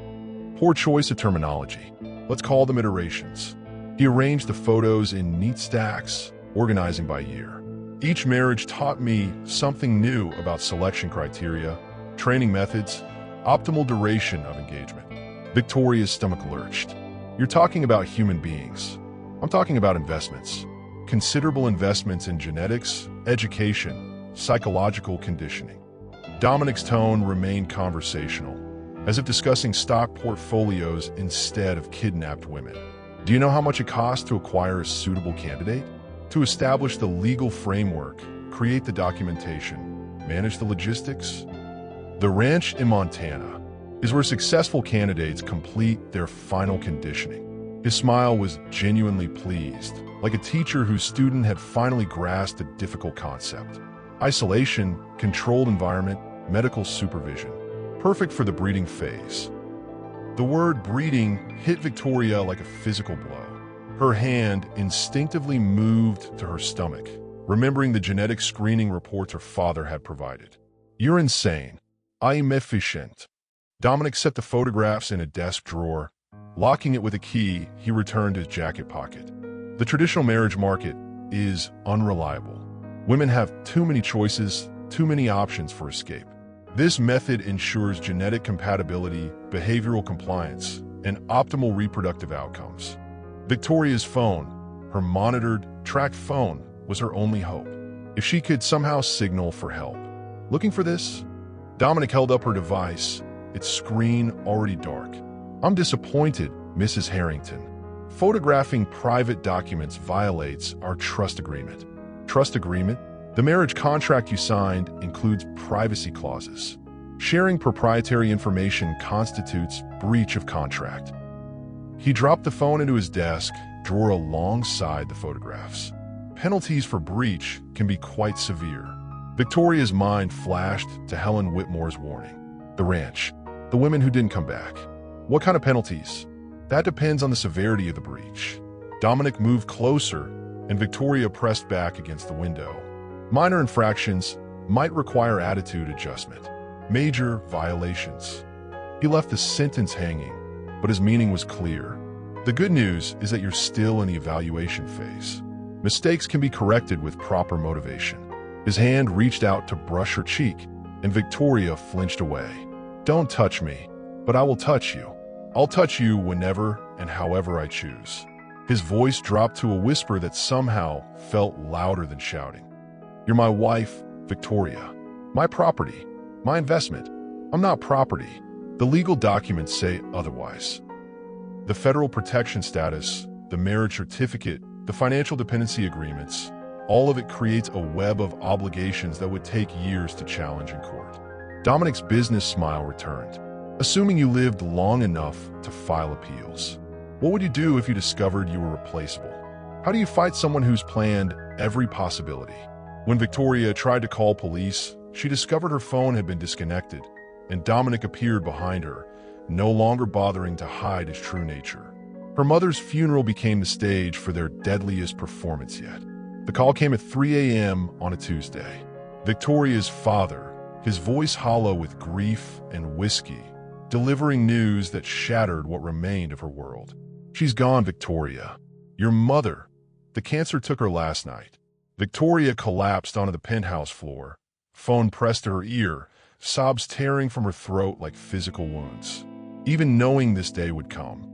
Poor choice of terminology. Let's call them iterations. He arranged the photos in neat stacks, organizing by year. Each marriage taught me something new about selection criteria, training methods, optimal duration of engagement. Victoria's stomach lurched. "You're talking about human beings. I'm talking about investments. Considerable investments in genetics, education, psychological conditioning." Dominic's tone remained conversational, as if discussing stock portfolios instead of kidnapped women. "Do you know how much it costs to acquire a suitable candidate? To establish the legal framework, create the documentation, manage the logistics?" The ranch in Montana is where successful candidates complete their final conditioning. His smile was genuinely pleased, like a teacher whose student had finally grasped a difficult concept. Isolation, controlled environment, medical supervision. Perfect for the breeding phase. The word breeding hit Victoria like a physical blow. Her hand instinctively moved to her stomach, remembering the genetic screening reports her father had provided. "You're insane. I'm efficient." Dominic set the photographs in a desk drawer. Locking it with a key, he returned to his jacket pocket. The traditional marriage market is unreliable. Women have too many choices, too many options for escape. This method ensures genetic compatibility, behavioral compliance, and optimal reproductive outcomes. Victoria's phone, her monitored, tracked phone, was her only hope. If she could somehow signal for help. "Looking for this?" Dominic held up her device, its screen already dark. "I'm disappointed, Mrs. Harrington. Photographing private documents violates our trust agreement." "Trust agreement?" "The marriage contract you signed includes privacy clauses. Sharing proprietary information constitutes breach of contract." He dropped the phone into his desk, drawer alongside the photographs. Penalties for breach can be quite severe. Victoria's mind flashed to Helen Whitmore's warning. The ranch. The women who didn't come back. What kind of penalties? That depends on the severity of the breach. Dominic moved closer, and Victoria pressed back against the window. Minor infractions might require attitude adjustment. Major violations. He left the sentence hanging, but his meaning was clear. The good news is that you're still in the evaluation phase. Mistakes can be corrected with proper motivation. His hand reached out to brush her cheek, and Victoria flinched away. Don't touch me, but I will touch you. I'll touch you whenever and however I choose. His voice dropped to a whisper that somehow felt louder than shouting. You're my wife, Victoria. My property. My investment. I'm not property. The legal documents say otherwise. The federal protection status, the marriage certificate, the financial dependency agreements, all of it creates a web of obligations that would take years to challenge in court. Dominic's business smile returned. Assuming you lived long enough to file appeals, what would you do if you discovered you were replaceable? How do you fight someone who's planned every possibility? When Victoria tried to call police, she discovered her phone had been disconnected, and Dominic appeared behind her, no longer bothering to hide his true nature. Her mother's funeral became the stage for their deadliest performance yet. The call came at 3 a.m. on a Tuesday. Victoria's father, his voice hollow with grief and whiskey, delivering news that shattered what remained of her world. She's gone, Victoria. Your mother. The cancer took her last night. Victoria collapsed onto the penthouse floor, phone pressed to her ear, sobs tearing from her throat like physical wounds. Even knowing this day would come,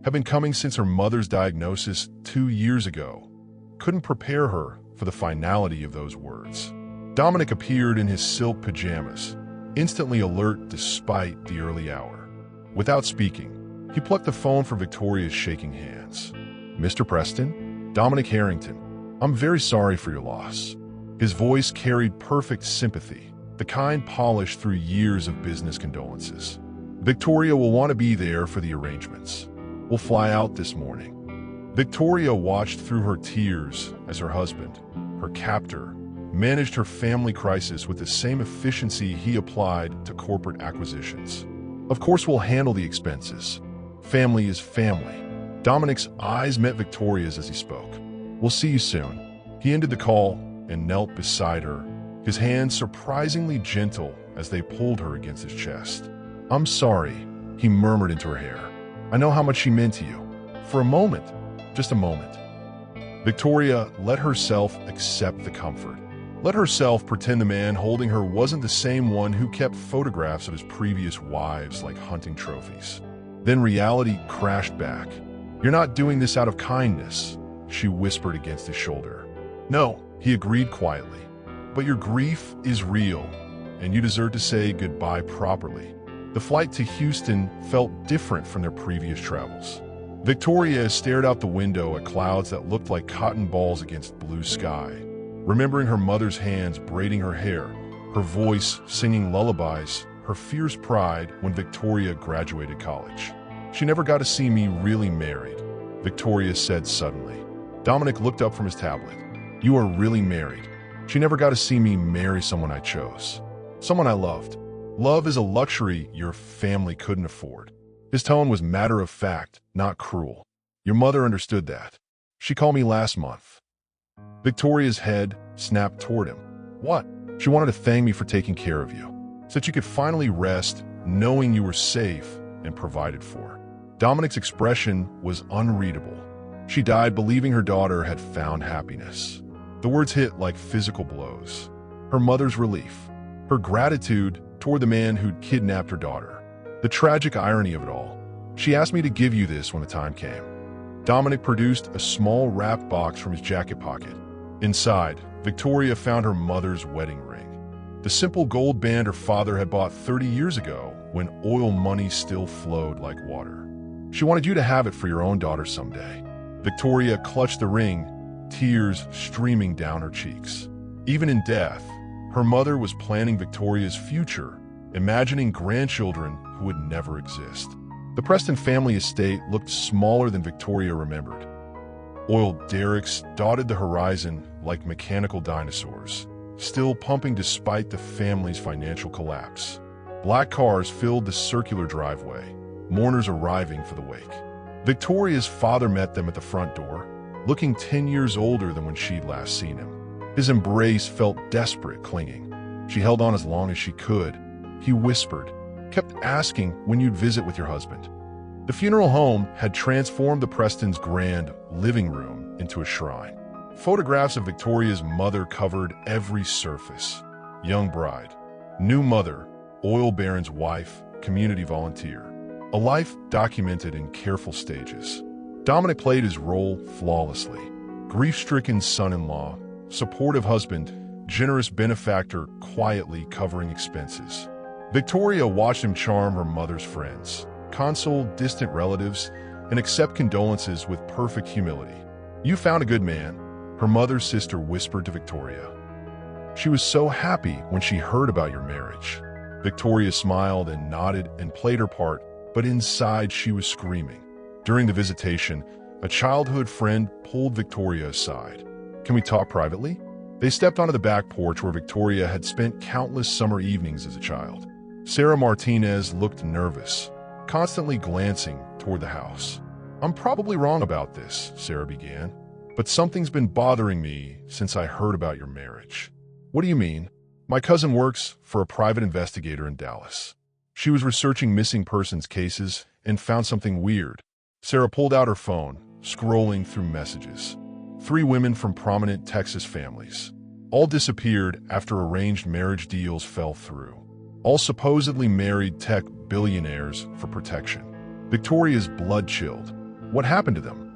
had been coming since her mother's diagnosis 2 years ago, couldn't prepare her for the finality of those words. Dominic appeared in his silk pajamas, instantly alert despite the early hour. Without speaking, he plucked the phone from Victoria's shaking hands. Mr. Preston? Dominic Harrington. I'm very sorry for your loss. His voice carried perfect sympathy, the kind polished through years of business condolences. Victoria will want to be there for the arrangements. We'll fly out this morning. Victoria watched through her tears as her husband, her captor, managed her family crisis with the same efficiency he applied to corporate acquisitions. Of course, we'll handle the expenses. Family is family. Dominic's eyes met Victoria's as he spoke. We'll see you soon. He ended the call and knelt beside her, his hands surprisingly gentle as they pulled her against his chest. I'm sorry, he murmured into her hair. I know how much she meant to you. For a moment, just a moment. Victoria let herself accept the comfort. Let herself pretend the man holding her wasn't the same one who kept photographs of his previous wives like hunting trophies. Then reality crashed back. You're not doing this out of kindness, she whispered against his shoulder. No, he agreed quietly. But your grief is real, and you deserve to say goodbye properly. The flight to Houston felt different from their previous travels. Victoria stared out the window at clouds that looked like cotton balls against blue sky, remembering her mother's hands braiding her hair, her voice singing lullabies, her fierce pride when Victoria graduated college. She never got to see me really married, Victoria said suddenly. Dominic looked up from his tablet. You are really married. She never got to see me marry someone I chose, someone I loved. Love is a luxury your family couldn't afford. His tone was matter of fact, not cruel. Your mother understood that. She called me last month. Victoria's head snapped toward him. What? She wanted to thank me for taking care of you, so that you could finally rest knowing you were safe and provided for. Dominic's expression was unreadable. She died believing her daughter had found happiness. The words hit like physical blows. Her mother's relief, her gratitude toward the man who'd kidnapped her daughter. The tragic irony of it all. She asked me to give you this when the time came. Dominic produced a small wrapped box from his jacket pocket. Inside, Victoria found her mother's wedding ring. The simple gold band her father had bought 30 years ago when oil money still flowed like water. She wanted you to have it for your own daughter someday. Victoria clutched the ring, tears streaming down her cheeks. Even in death, her mother was planning Victoria's future, imagining grandchildren who would never exist. The Preston family estate looked smaller than Victoria remembered. Oil derricks dotted the horizon like mechanical dinosaurs, still pumping despite the family's financial collapse. Black cars filled the circular driveway, mourners arriving for the wake. Victoria's father met them at the front door, looking 10 years older than when she'd last seen him. His embrace felt desperate, clinging. She held on as long as she could. He whispered, kept asking when you'd visit with your husband. The funeral home had transformed the Prestons' grand living room into a shrine. Photographs of Victoria's mother covered every surface. Young bride, new mother, oil baron's wife, community volunteer. A life documented in careful stages. Dominic played his role flawlessly. Grief-stricken son-in-law, supportive husband, generous benefactor, quietly covering expenses. Victoria watched him charm her mother's friends, console distant relatives, and accept condolences with perfect humility. "You found a good man," her mother's sister whispered to Victoria. She was so happy when she heard about your marriage. Victoria smiled and nodded and played her part, but inside she was screaming. During the visitation, a childhood friend pulled Victoria aside. "Can we talk privately?" They stepped onto the back porch where Victoria had spent countless summer evenings as a child. Sarah Martinez looked nervous, constantly glancing toward the house. "I'm probably wrong about this," Sarah began, "but something's been bothering me since I heard about your marriage." "What do you mean?" "My cousin works for a private investigator in Dallas. She was researching missing persons cases and found something weird." Sarah pulled out her phone, scrolling through messages. 3 women from prominent Texas families. All disappeared after arranged marriage deals fell through. All supposedly married tech billionaires for protection. Victoria's blood chilled. What happened to them?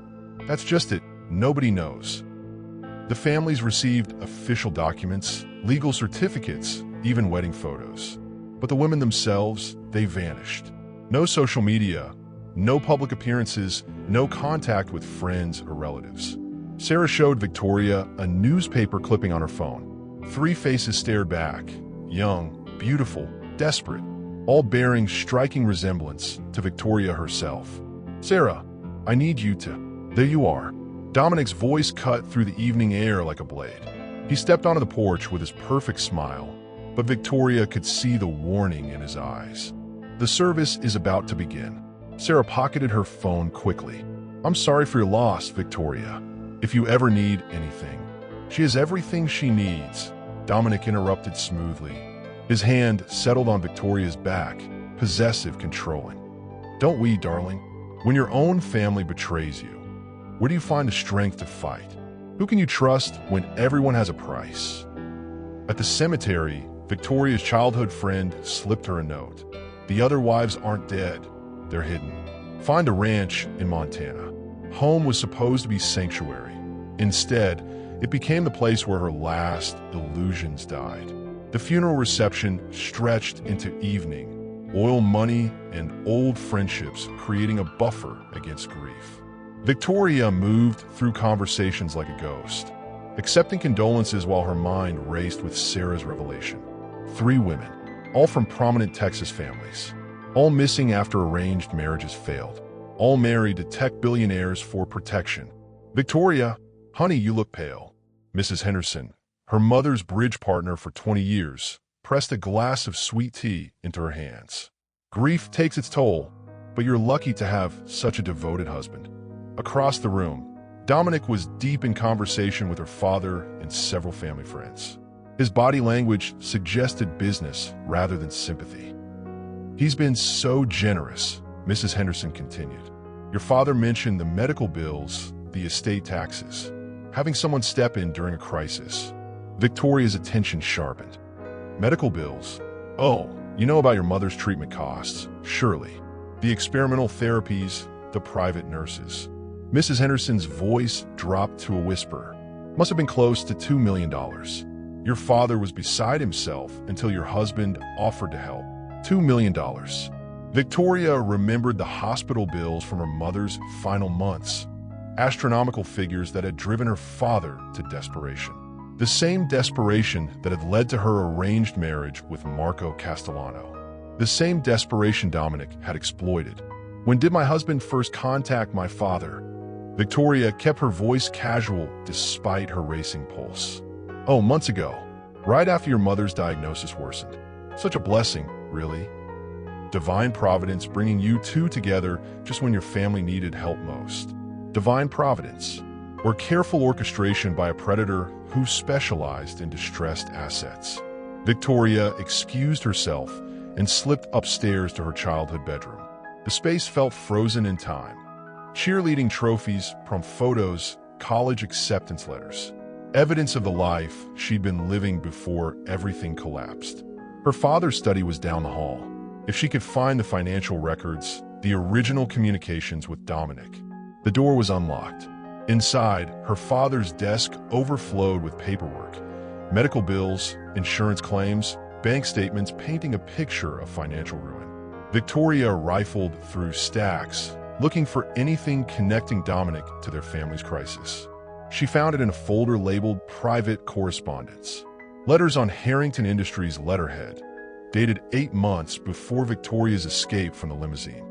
"That's just it. Nobody knows." The families received official documents, legal certificates, even wedding photos. But the women themselves, they vanished. No social media, no public appearances, no contact with friends or relatives. Sarah showed Victoria a newspaper clipping on her phone. 3 faces stared back, young, beautiful, desperate, all bearing striking resemblance to Victoria herself. "Sarah, I need you to..." "There you are." Dominic's voice cut through the evening air like a blade. He stepped onto the porch with his perfect smile, but Victoria could see the warning in his eyes. "The service is about to begin." Sarah pocketed her phone quickly. "I'm sorry for your loss, Victoria. If you ever need anything..." "She has everything she needs," Dominic interrupted smoothly. His hand settled on Victoria's back, possessive, controlling. "Don't we, darling? When your own family betrays you, where do you find the strength to fight? Who can you trust when everyone has a price?" At the cemetery, Victoria's childhood friend slipped her a note. "The other wives aren't dead. They're hidden. Find a ranch in Montana." Home was supposed to be sanctuary. Instead, it became the place where her last illusions died. The funeral reception stretched into evening, oil money and old friendships creating a buffer against grief. Victoria moved through conversations like a ghost, accepting condolences while her mind raced with Sarah's revelation. 3 women, all from prominent Texas families, all missing after arranged marriages failed, all married to tech billionaires for protection. "Victoria, honey, you look pale." Mrs. Henderson, her mother's bridge partner for 20 years, pressed a glass of sweet tea into her hands. "Grief takes its toll, but you're lucky to have such a devoted husband." Across the room, Dominic was deep in conversation with her father and several family friends. His body language suggested business rather than sympathy. "He's been so generous," Mrs. Henderson continued. "Your father mentioned the medical bills, the estate taxes, having someone step in during a crisis." Victoria's attention sharpened. "Medical bills? Oh, you know about your mother's treatment costs, surely. The experimental therapies, the private nurses." Mrs. Henderson's voice dropped to a whisper. "Must have been close to $2 million. Your father was beside himself until your husband offered to help. $2 million. Victoria remembered the hospital bills from her mother's final months, astronomical figures that had driven her father to desperation. The same desperation that had led to her arranged marriage with Marco Castellano. The same desperation Dominic had exploited. "When did my husband first contact my father?" Victoria kept her voice casual despite her racing pulse. "Oh, months ago, right after your mother's diagnosis worsened. Such a blessing, really. Divine providence bringing you 2 together just when your family needed help most. Divine providence, or careful orchestration by a predator who specialized in distressed assets." Victoria excused herself and slipped upstairs to her childhood bedroom. The space felt frozen in time. Cheerleading trophies, prom photos, college acceptance letters. Evidence of the life she'd been living before everything collapsed. Her father's study was down the hall. If she could find the financial records, the original communications with Dominic. The door was unlocked. Inside, her father's desk overflowed with paperwork, medical bills, insurance claims, bank statements painting a picture of financial ruin. Victoria rifled through stacks, looking for anything connecting Dominic to their family's crisis. She found it in a folder labeled Private Correspondence. Letters on Harrington Industries letterhead, dated 8 months before Victoria's escape from the limousine.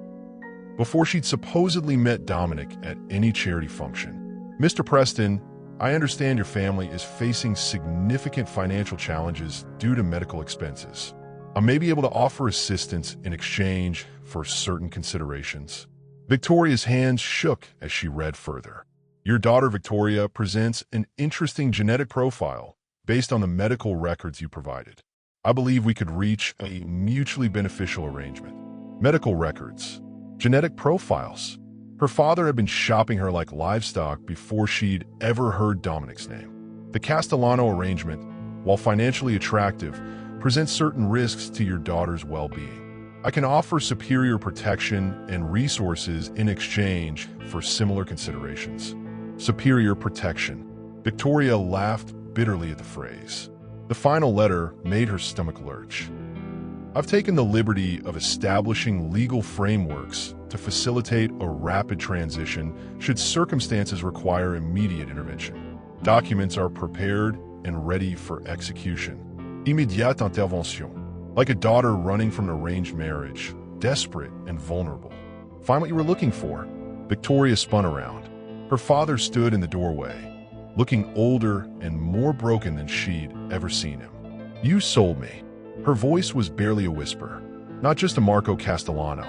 Before she'd supposedly met Dominic at any charity function. "Mr. Preston, I understand your family is facing significant financial challenges due to medical expenses. I may be able to offer assistance in exchange for certain considerations." Victoria's hands shook as she read further. "Your daughter Victoria presents an interesting genetic profile based on the medical records you provided. I believe we could reach a mutually beneficial arrangement." Medical records. Genetic profiles. Her father had been shopping her like livestock before she'd ever heard Dominic's name. The Castellano arrangement, while financially attractive, presents certain risks to your daughter's well-being. I can offer superior protection and resources in exchange for similar considerations. Superior protection. Victoria laughed bitterly at the phrase. The final letter made her stomach lurch. "I've taken the liberty of establishing legal frameworks to facilitate a rapid transition should circumstances require immediate intervention. Documents are prepared and ready for execution. Immédiate intervention." Like a daughter running from an arranged marriage, desperate and vulnerable. "Find what you were looking for." Victoria spun around. Her father stood in the doorway, looking older and more broken than she'd ever seen him. "You sold me." Her voice was barely a whisper. "Not just to Marco Castellano,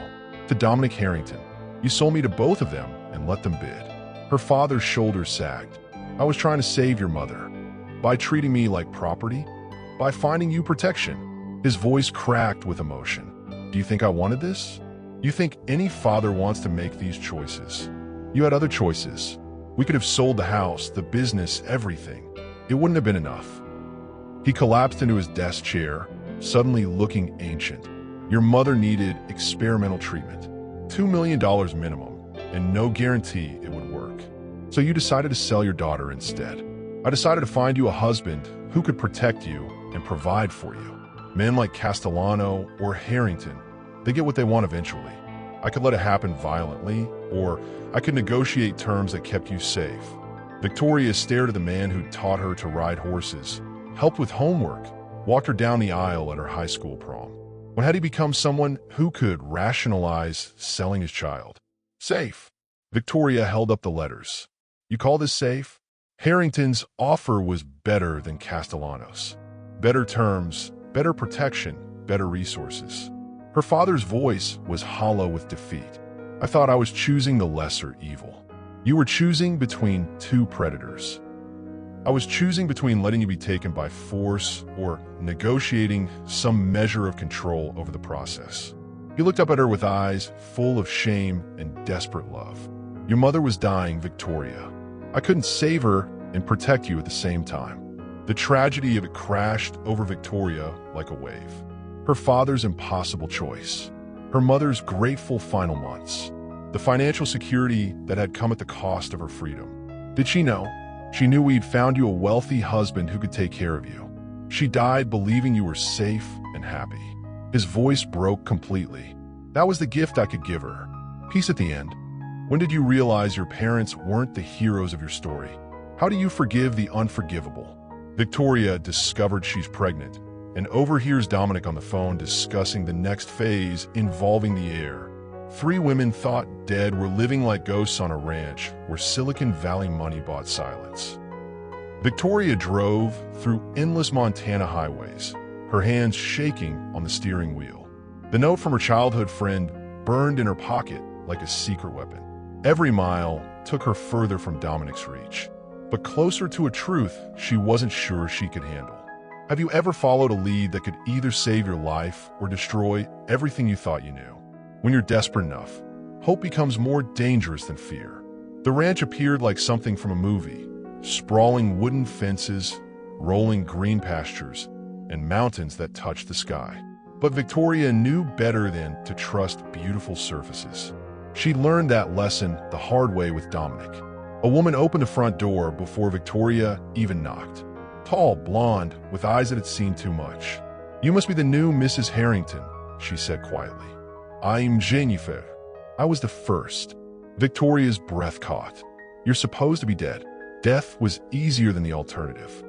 to Dominic Harrington. You sold me to both of them and let them bid." Her father's shoulders sagged. "I was trying to save your mother. By treating me like property? By finding you protection." His voice cracked with emotion. "Do you think I wanted this? You think any father wants to make these choices? You had other choices. We could have sold the house, the business, everything. It wouldn't have been enough." He collapsed into his desk chair, suddenly looking ancient. "Your mother needed experimental treatment. $2 million minimum, and no guarantee it would work. So you decided to sell your daughter instead. I decided to find you a husband who could protect you and provide for you. Men like Castellano or Harrington, they get what they want eventually. I could let it happen violently, or I could negotiate terms that kept you safe." Victoria stared at the man who taught her to ride horses, helped with homework, walked her down the aisle at her high school prom. When had he become someone who could rationalize selling his child? "Safe." Victoria held up the letters. "You call this safe?" Harrington's offer was better than Castellano's. Better terms, better protection, better resources. Her father's voice was hollow with defeat. "I thought I was choosing the lesser evil. You were choosing between two predators. I was choosing between letting you be taken by force or negotiating some measure of control over the process." He looked up at her with eyes full of shame and desperate love. "Your mother was dying, Victoria. I couldn't save her and protect you at the same time." The tragedy of it crashed over Victoria like a wave. Her father's impossible choice. Her mother's grateful final months. The financial security that had come at the cost of her freedom. Did she know? She knew we'd found you a wealthy husband who could take care of you. She died believing you were safe and happy. His voice broke completely. "That was the gift I could give her. Peace at the end. When did you realize your parents weren't the heroes of your story? How do you forgive the unforgivable?" Victoria discovered she's pregnant and overhears Dominic on the phone discussing the next phase involving the heir. 3 women thought dead were living like ghosts on a ranch where Silicon Valley money bought silence. Victoria drove through endless Montana highways, her hands shaking on the steering wheel. The note from her childhood friend burned in her pocket like a secret weapon. Every mile took her further from Dominic's reach, but closer to a truth she wasn't sure she could handle. Have you ever followed a lead that could either save your life or destroy everything you thought you knew? When you're desperate enough, hope becomes more dangerous than fear. The ranch appeared like something from a movie. Sprawling wooden fences, rolling green pastures, and mountains that touched the sky. But Victoria knew better than to trust beautiful surfaces. She learned that lesson the hard way with Dominic. A woman opened the front door before Victoria even knocked. Tall, blonde, with eyes that had seen too much. "You must be the new Mrs. Harrington," she said quietly. "I'm Jennifer. I was the first." Victoria's breath caught. "You're supposed to be dead." Death was easier than the alternative.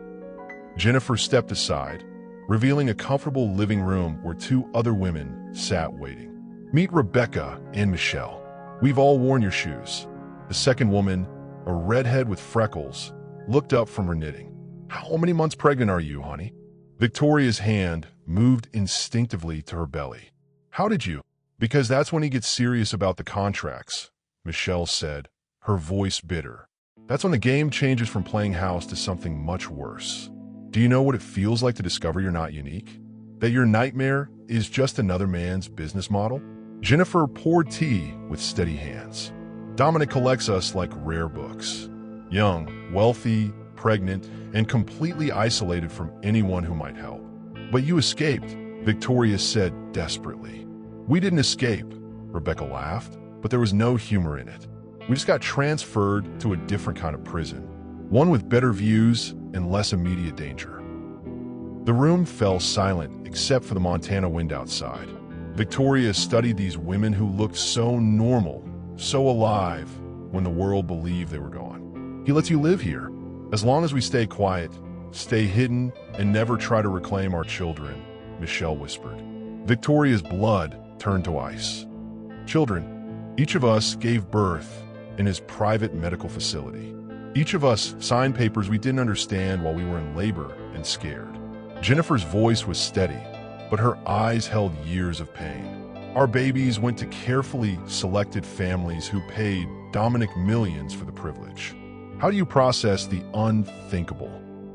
Jennifer stepped aside, revealing a comfortable living room where two other women sat waiting. "Meet Rebecca and Michelle. We've all worn your shoes." The second woman, a redhead with freckles, looked up from her knitting. "How many months pregnant are you, honey?" Victoria's hand moved instinctively to her belly. "How did you?" "Because that's when he gets serious about the contracts," Michelle said, her voice bitter. "That's when the game changes from playing house to something much worse. Do you know what it feels like to discover you're not unique? That your nightmare is just another man's business model?" Jennifer poured tea with steady hands. "Dominic collects us like rare books. Young, wealthy, pregnant, and completely isolated from anyone who might help. But you escaped," Victoria said desperately. "We didn't escape," Rebecca laughed, but there was no humor in it. "We just got transferred to a different kind of prison, one with better views and less immediate danger." The room fell silent except for the Montana wind outside. Victoria studied these women who looked so normal, so alive, when the world believed they were gone. "He lets you live here, as long as we stay quiet, stay hidden, and never try to reclaim our children," Michelle whispered. Victoria's blood turned to ice. "Children. Each of us gave birth in his private medical facility. Each of us signed papers we didn't understand while we were in labor and scared." Jennifer's voice was steady, but her eyes held years of pain. "Our babies went to carefully selected families who paid Dominic millions for the privilege. How do you process the unthinkable?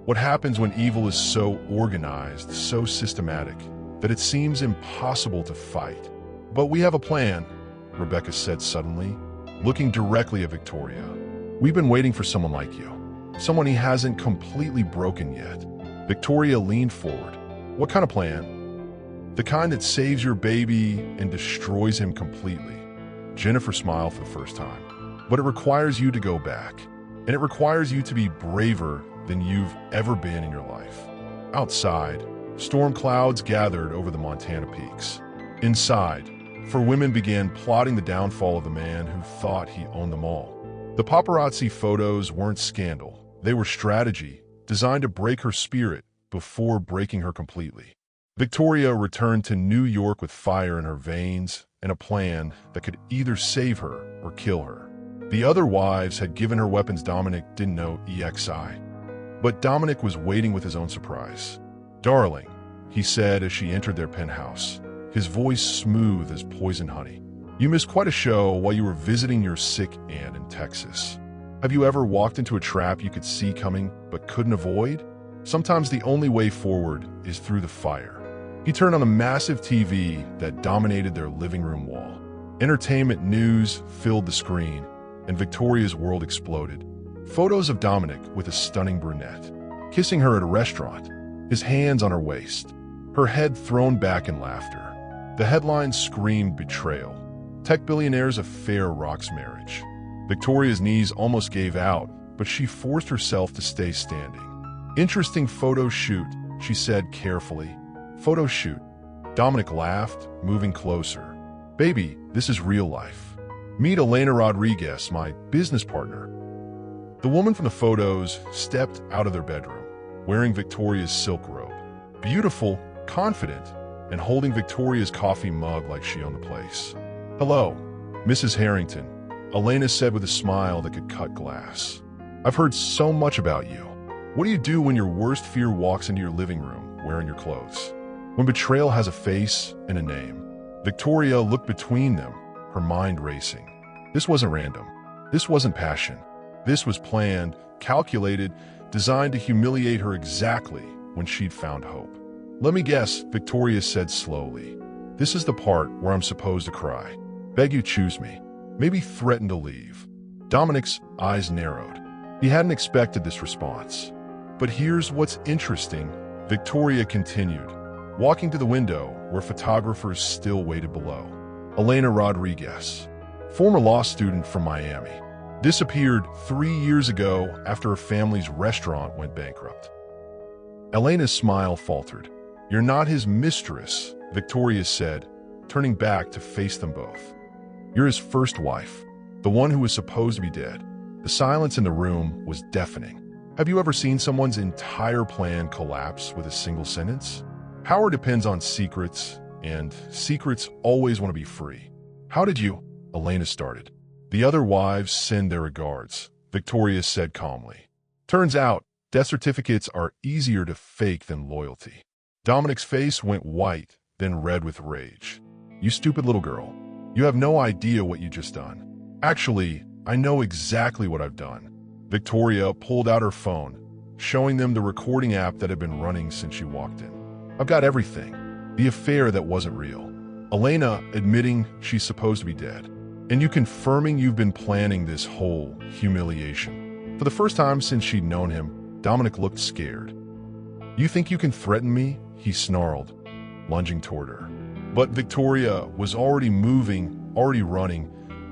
What happens when evil is so organized, so systematic, that it seems impossible to fight?" "But we have a plan," Rebecca said suddenly, looking directly at Victoria. "We've been waiting for someone like you, someone he hasn't completely broken yet." Victoria leaned forward. "What kind of plan?" "The kind that saves your baby and destroys him completely." Jennifer smiled for the first time. "But it requires you to go back. And it requires you to be braver than you've ever been in your life." Outside, storm clouds gathered over the Montana peaks. Inside, four women began plotting the downfall of the man who thought he owned them all. The paparazzi photos weren't scandal. They were strategy, designed to break her spirit before breaking her completely. Victoria returned to New York with fire in her veins and a plan that could either save her or kill her. The other wives had given her weapons Dominic didn't know EXI. But Dominic was waiting with his own surprise. "Darling," he said as she entered their penthouse, his voice smooth as poison honey. "You missed quite a show while you were visiting your sick aunt in Texas. Have you ever walked into a trap you could see coming but couldn't avoid? Sometimes the only way forward is through the fire." He turned on a massive TV that dominated their living room wall. Entertainment news filled the screen, and Victoria's world exploded. Photos of Dominic with a stunning brunette, kissing her at a restaurant, his hands on her waist, her head thrown back in laughter. The headlines screamed betrayal. Tech billionaire's affair rocks marriage. Victoria's knees almost gave out, but she forced herself to stay standing. "Interesting photo shoot," she said carefully. "Photo shoot." Dominic laughed, moving closer. "Baby, this is real life. Meet Elena Rodriguez, my business partner." The woman from the photos stepped out of their bedroom, wearing Victoria's silk robe. Beautiful, confident, and holding Victoria's coffee mug like she owned the place. "Hello, Mrs. Harrington," Elena said with a smile that could cut glass. "I've heard so much about you. What do you do when your worst fear walks into your living room wearing your clothes? When betrayal has a face and a name." Victoria looked between them, her mind racing. This wasn't random. This wasn't passion. This was planned, calculated, designed to humiliate her exactly when she'd found hope. "Let me guess," Victoria said slowly. "This is the part where I'm supposed to cry. Beg you choose me. Maybe threaten to leave." Dominic's eyes narrowed. He hadn't expected this response. "But here's what's interesting," Victoria continued, walking to the window where photographers still waited below. "Elena Rodriguez, former law student from Miami, disappeared 3 years ago after her family's restaurant went bankrupt." Elena's smile faltered. "You're not his mistress," Victoria said, turning back to face them both. "You're his first wife, the one who was supposed to be dead." The silence in the room was deafening. Have you ever seen someone's entire plan collapse with a single sentence? Power depends on secrets, and secrets always want to be free. "How did you?" Elena started. "The other wives send their regards," Victoria said calmly. "Turns out, death certificates are easier to fake than loyalty." Dominic's face went white, then red with rage. "You stupid little girl. You have no idea what you just done." "Actually, I know exactly what I've done." Victoria pulled out her phone, showing them the recording app that had been running since she walked in. "I've got everything. The affair that wasn't real. Elena admitting she's supposed to be dead. And you confirming you've been planning this whole humiliation." For the first time since she'd known him, Dominic looked scared. "You think you can threaten me?" he snarled, lunging toward her. But Victoria was already moving, already running,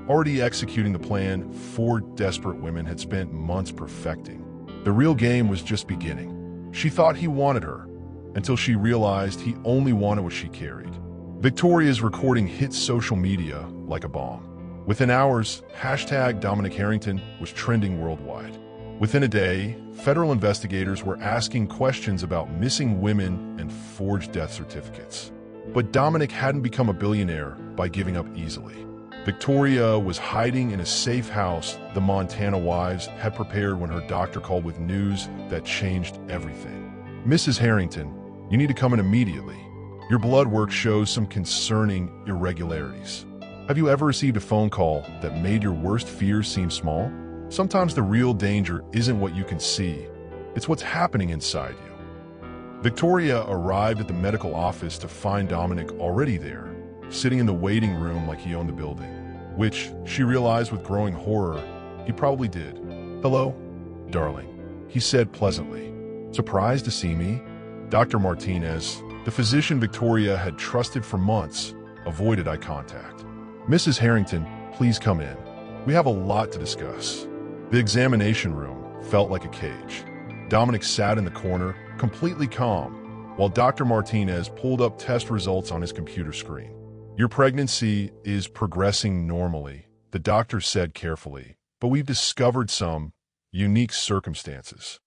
already executing the plan 4 desperate women had spent months perfecting. The real game was just beginning. She thought he wanted her, until she realized he only wanted what she carried. Victoria's recording hit social media like a bomb. Within hours, hashtag Dominic Harrington was trending worldwide. Within a day, federal investigators were asking questions about missing women and forged death certificates. But Dominic hadn't become a billionaire by giving up easily. Victoria was hiding in a safe house the Montana wives had prepared when her doctor called with news that changed everything. "Mrs. Harrington, you need to come in immediately. Your blood work shows some concerning irregularities." Have you ever received a phone call that made your worst fears seem small? Sometimes the real danger isn't what you can see, it's what's happening inside you. Victoria arrived at the medical office to find Dominic already there, sitting in the waiting room like he owned the building, which, she realized with growing horror, he probably did. "Hello, darling," he said pleasantly. "Surprised to see me?" Dr. Martinez, the physician Victoria had trusted for months, avoided eye contact. "Mrs. Harrington, please come in. We have a lot to discuss." The examination room felt like a cage. Dominic sat in the corner, completely calm, while Dr. Martinez pulled up test results on his computer screen. "Your pregnancy is progressing normally," the doctor said carefully, "but we've discovered some unique circumstances."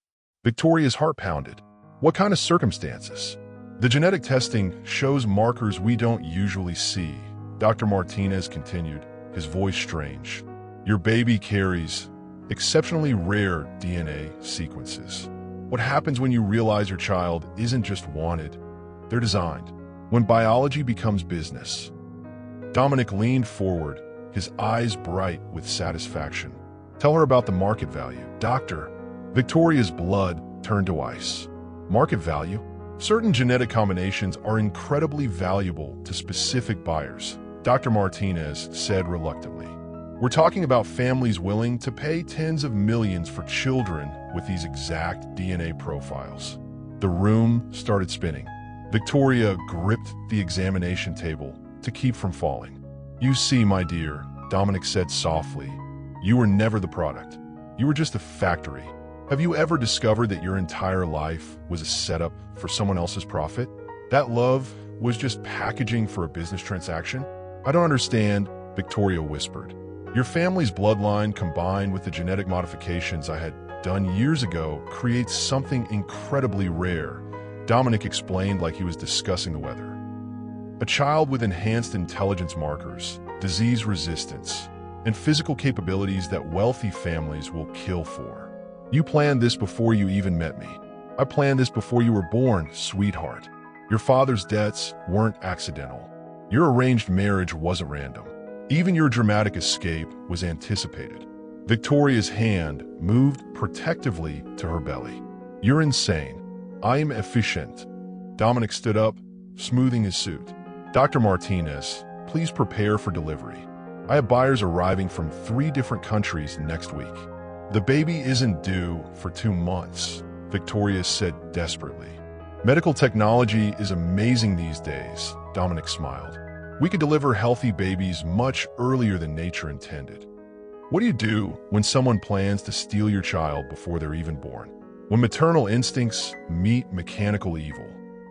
Victoria's heart pounded. "What kind of circumstances?" "The genetic testing shows markers we don't usually see," Dr. Martinez continued, his voice strange. "Your baby carries exceptionally rare DNA sequences. What happens when you realize your child isn't just wanted, they're designed? When biology becomes business." Dominic leaned forward, his eyes bright with satisfaction. "Tell her about the market value, doctor." Victoria's blood turned to ice. "Market value? Certain genetic combinations are incredibly valuable to specific buyers," Dr. Martinez said reluctantly. "We're talking about families willing to pay tens of millions for children with these exact DNA profiles." The room started spinning. Victoria gripped the examination table to keep from falling. "You see, my dear," Dominic said softly, "you were never the product. You were just a factory. Have you ever discovered that your entire life was a setup for someone else's profit? That love was just packaging for a business transaction?" "I don't understand," Victoria whispered. "Your family's bloodline combined with the genetic modifications I had done years ago creates something incredibly rare," Dominic explained like he was discussing the weather. "A child with enhanced intelligence markers, disease resistance, and physical capabilities that wealthy families will kill for. You planned this before you even met me. I planned this before you were born, sweetheart. Your father's deaths weren't accidental. Your arranged marriage wasn't random. Even your dramatic escape was anticipated." Victoria's hand moved protectively to her belly. "You're insane." I am efficient. Dominic stood up, smoothing his suit. Dr. Martinez, please prepare for delivery. I have buyers arriving from 3 different countries next week. The baby isn't due for 2 months, Victoria said desperately. Medical technology is amazing these days, Dominic smiled. We could deliver healthy babies much earlier than nature intended. What do you do when someone plans to steal your child before they're even born? When maternal instincts meet mechanical evil?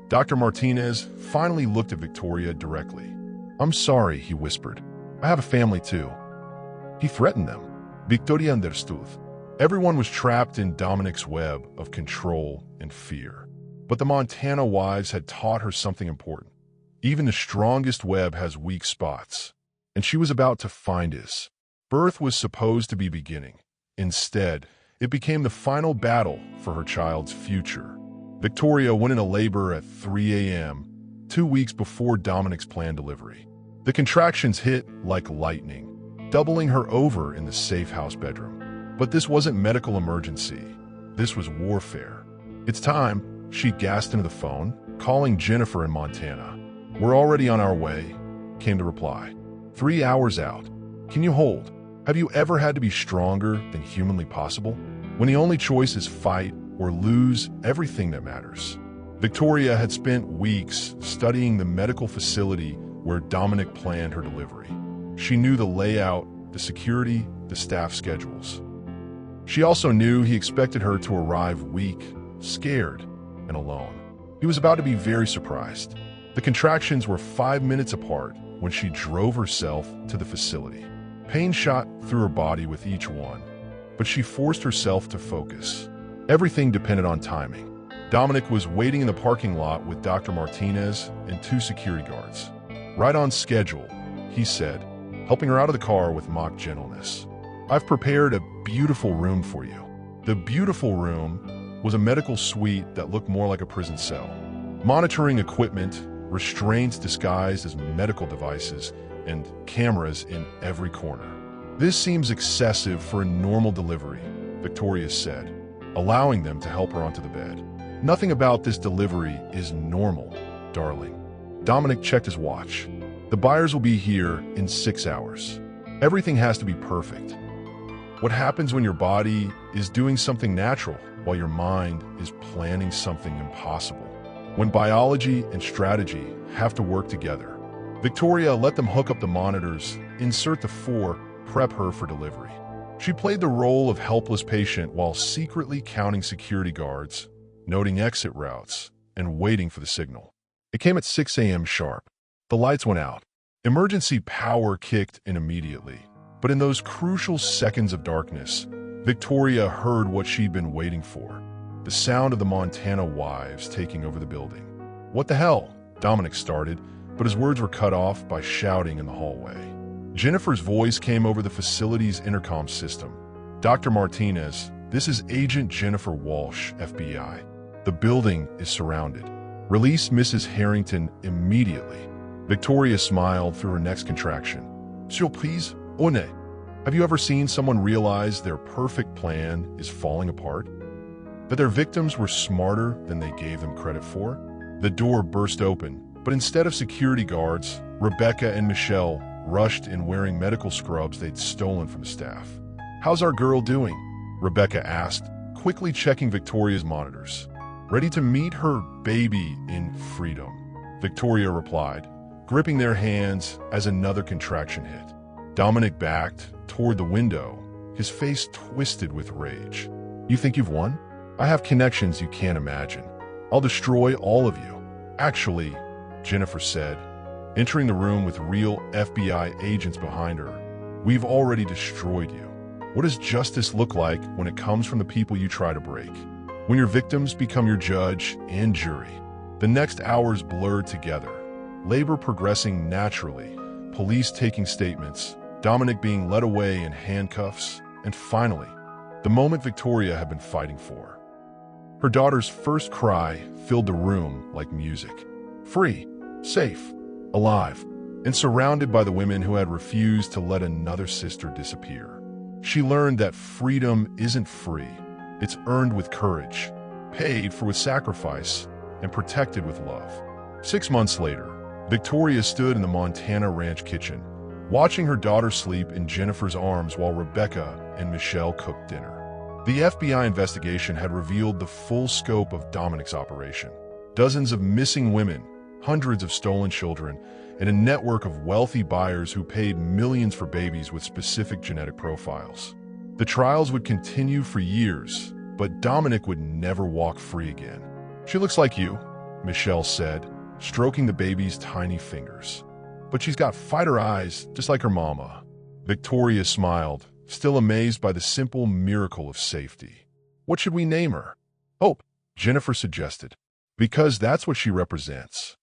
Dr. Martinez finally looked at Victoria directly. I'm sorry, he whispered. I have a family too. He threatened them. Victoria understood. Everyone was trapped in Dominic's web of control and fear. But the Montana wives had taught her something important. Even the strongest web has weak spots, and she was about to find his. Birth was supposed to be beginning. Instead, it became the final battle for her child's future. Victoria went into labor at 3 a.m., 2 weeks before Dominic's planned delivery. The contractions hit like lightning, doubling her over in the safe house bedroom. But this wasn't medical emergency. This was warfare. It's time, she gasped into the phone, calling Jennifer in Montana. We're already on our way, came the reply. 3 hours out. Can you hold? Have you ever had to be stronger than humanly possible? When the only choice is fight or lose everything that matters. Victoria had spent weeks studying the medical facility where Dominic planned her delivery. She knew the layout, the security, the staff schedules. She also knew he expected her to arrive weak, scared, and alone. He was about to be very surprised. The contractions were 5 minutes apart when she drove herself to the facility. Pain shot through her body with each one, but she forced herself to focus. Everything depended on timing. Dominic was waiting in the parking lot with Dr. Martinez and 2 security guards. Right on schedule, he said, helping her out of the car with mock gentleness. I've prepared a beautiful room for you. The beautiful room was a medical suite that looked more like a prison cell. Monitoring equipment, restraints disguised as medical devices, and cameras in every corner. This seems excessive for a normal delivery, Victoria said, allowing them to help her onto the bed. Nothing about this delivery is normal, darling. Dominic checked his watch. The buyers will be here in 6 hours. Everything has to be perfect. What happens when your body is doing something natural while your mind is planning something impossible? When biology and strategy have to work together. Victoria let them hook up the monitors, insert the 4, prep her for delivery. She played the role of helpless patient while secretly counting security guards, noting exit routes, and waiting for the signal. It came at 6 a.m. sharp. The lights went out. Emergency power kicked in immediately. But in those crucial seconds of darkness, Victoria heard what she'd been waiting for. The sound of the Montana wives taking over the building. What the hell? Dominic started, but his words were cut off by shouting in the hallway. Jennifer's voice came over the facility's intercom system. Dr. Martinez, this is Agent Jennifer Walsh, FBI. The building is surrounded. Release Mrs. Harrington immediately. Victoria smiled through her next contraction. Surprise? Oh no. Have you ever seen someone realize their perfect plan is falling apart? That their victims were smarter than they gave them credit for? The door burst open, but instead of security guards, Rebecca and Michelle rushed in wearing medical scrubs they'd stolen from the staff. How's our girl doing? Rebecca asked, quickly checking Victoria's monitors. Ready to meet her baby in freedom, Victoria replied, gripping their hands as another contraction hit. Dominic backed toward the window, his face twisted with rage. You think you've won? I have connections you can't imagine. I'll destroy all of you. Actually, Jennifer said, entering the room with real FBI agents behind her, we've already destroyed you. What does justice look like when it comes from the people you try to break? When your victims become your judge and jury. The next hours blurred together, labor progressing naturally, police taking statements, Dominic being led away in handcuffs, and finally, the moment Victoria had been fighting for. Her daughter's first cry filled the room like music. Free, safe, alive, and surrounded by the women who had refused to let another sister disappear. She learned that freedom isn't free, it's earned with courage. paid for with sacrifice, and protected with love. 6 months later, Victoria stood in the Montana ranch kitchen, watching her daughter sleep in Jennifer's arms while Rebecca and Michelle cooked dinner. The FBI investigation had revealed the full scope of Dominic's operation. Dozens of missing women, hundreds of stolen children, and a network of wealthy buyers who paid millions for babies with specific genetic profiles. The trials would continue for years, but Dominic would never walk free again. "She looks like you," Michelle said, stroking the baby's tiny fingers. "But she's got fighter eyes, just like her mama." Victoria smiled, still amazed by the simple miracle of safety. "What should we name her?" "Hope," Jennifer suggested, "because that's what she represents."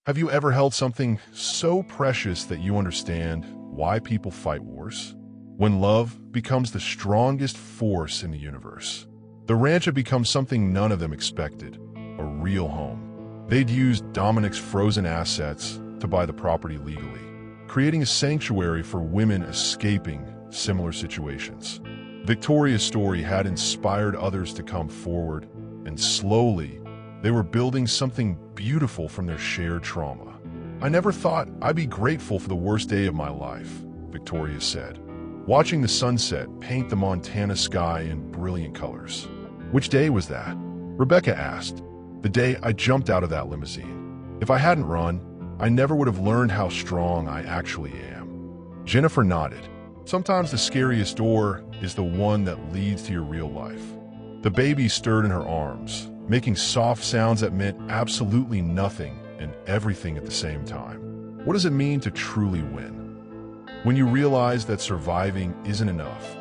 Have you ever held something so precious that you understand why people fight wars? When love becomes the strongest force in the universe. The ranch had become something none of them expected, a real home. They'd used Dominic's frozen assets to buy the property legally, creating a sanctuary for women escaping similar situations. Victoria's story had inspired others to come forward, and slowly, they were building something beautiful from their shared trauma. "I never thought I'd be grateful for the worst day of my life," Victoria said, watching the sunset paint the Montana sky in brilliant colors. "Which day was that?" Rebecca asked. "The day I jumped out of that limousine. If I hadn't run, I never would have learned how strong I actually am." Jennifer nodded. "Sometimes the scariest door is the one that leads to your real life." The baby stirred in her arms, making soft sounds that meant absolutely nothing and everything at the same time. What does it mean to truly win? When you realize that surviving isn't enough,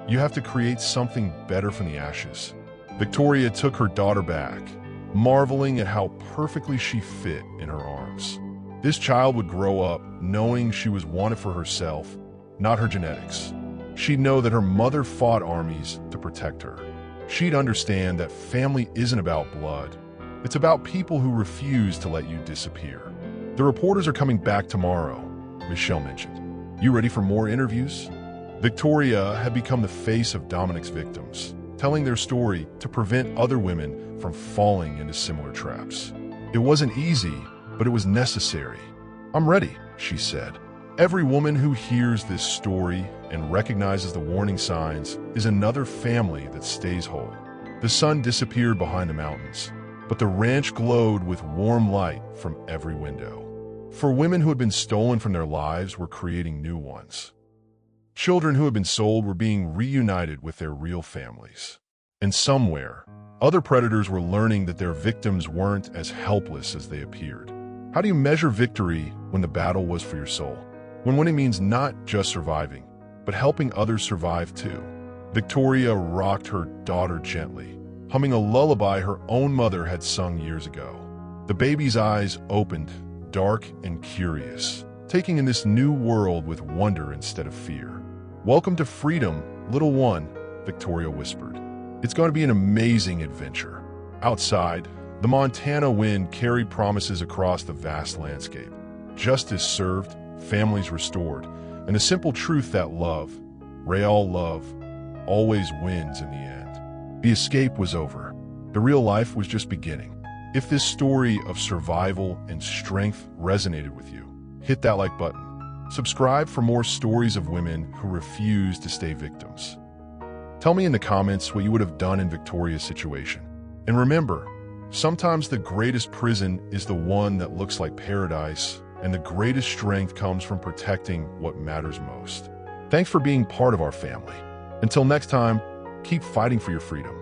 you have to create something better from the ashes. Victoria took her daughter back, marveling at how perfectly she fit in her arms. This child would grow up knowing she was wanted for herself, not her genetics. She'd know that her mother fought armies to protect her. She'd understand that family isn't about blood. It's about people who refuse to let you disappear. "The reporters are coming back tomorrow," Michelle mentioned. "You ready for more interviews?" Victoria had become the face of Dominic's victims, telling their story to prevent other women from falling into similar traps. It wasn't easy, but it was necessary. "I'm ready," she said. Every woman who hears this story and recognizes the warning signs is another family that stays whole. The sun disappeared behind the mountains, but the ranch glowed with warm light from every window. For women who had been stolen from their lives were creating new ones. Children who had been sold were being reunited with their real families. And somewhere, other predators were learning that their victims weren't as helpless as they appeared. How do you measure victory when the battle was for your soul? When winning means not just surviving, but helping others survive too. Victoria rocked her daughter gently, humming a lullaby her own mother had sung years ago. The baby's eyes opened, dark and curious, taking in this new world with wonder instead of fear. "Welcome to freedom, little one," Victoria whispered. "It's going to be an amazing adventure." Outside, the Montana wind carried promises across the vast landscape. Justice served, families restored, and the simple truth that love, real love, always wins in the end. The escape was over. The real life was just beginning. If this story of survival and strength resonated with you, hit that like button. Subscribe for more stories of women who refuse to stay victims. Tell me in the comments what you would have done in Victoria's situation. And remember, sometimes the greatest prison is the one that looks like paradise, and the greatest strength comes from protecting what matters most. Thanks for being part of our family. Until next time, keep fighting for your freedom.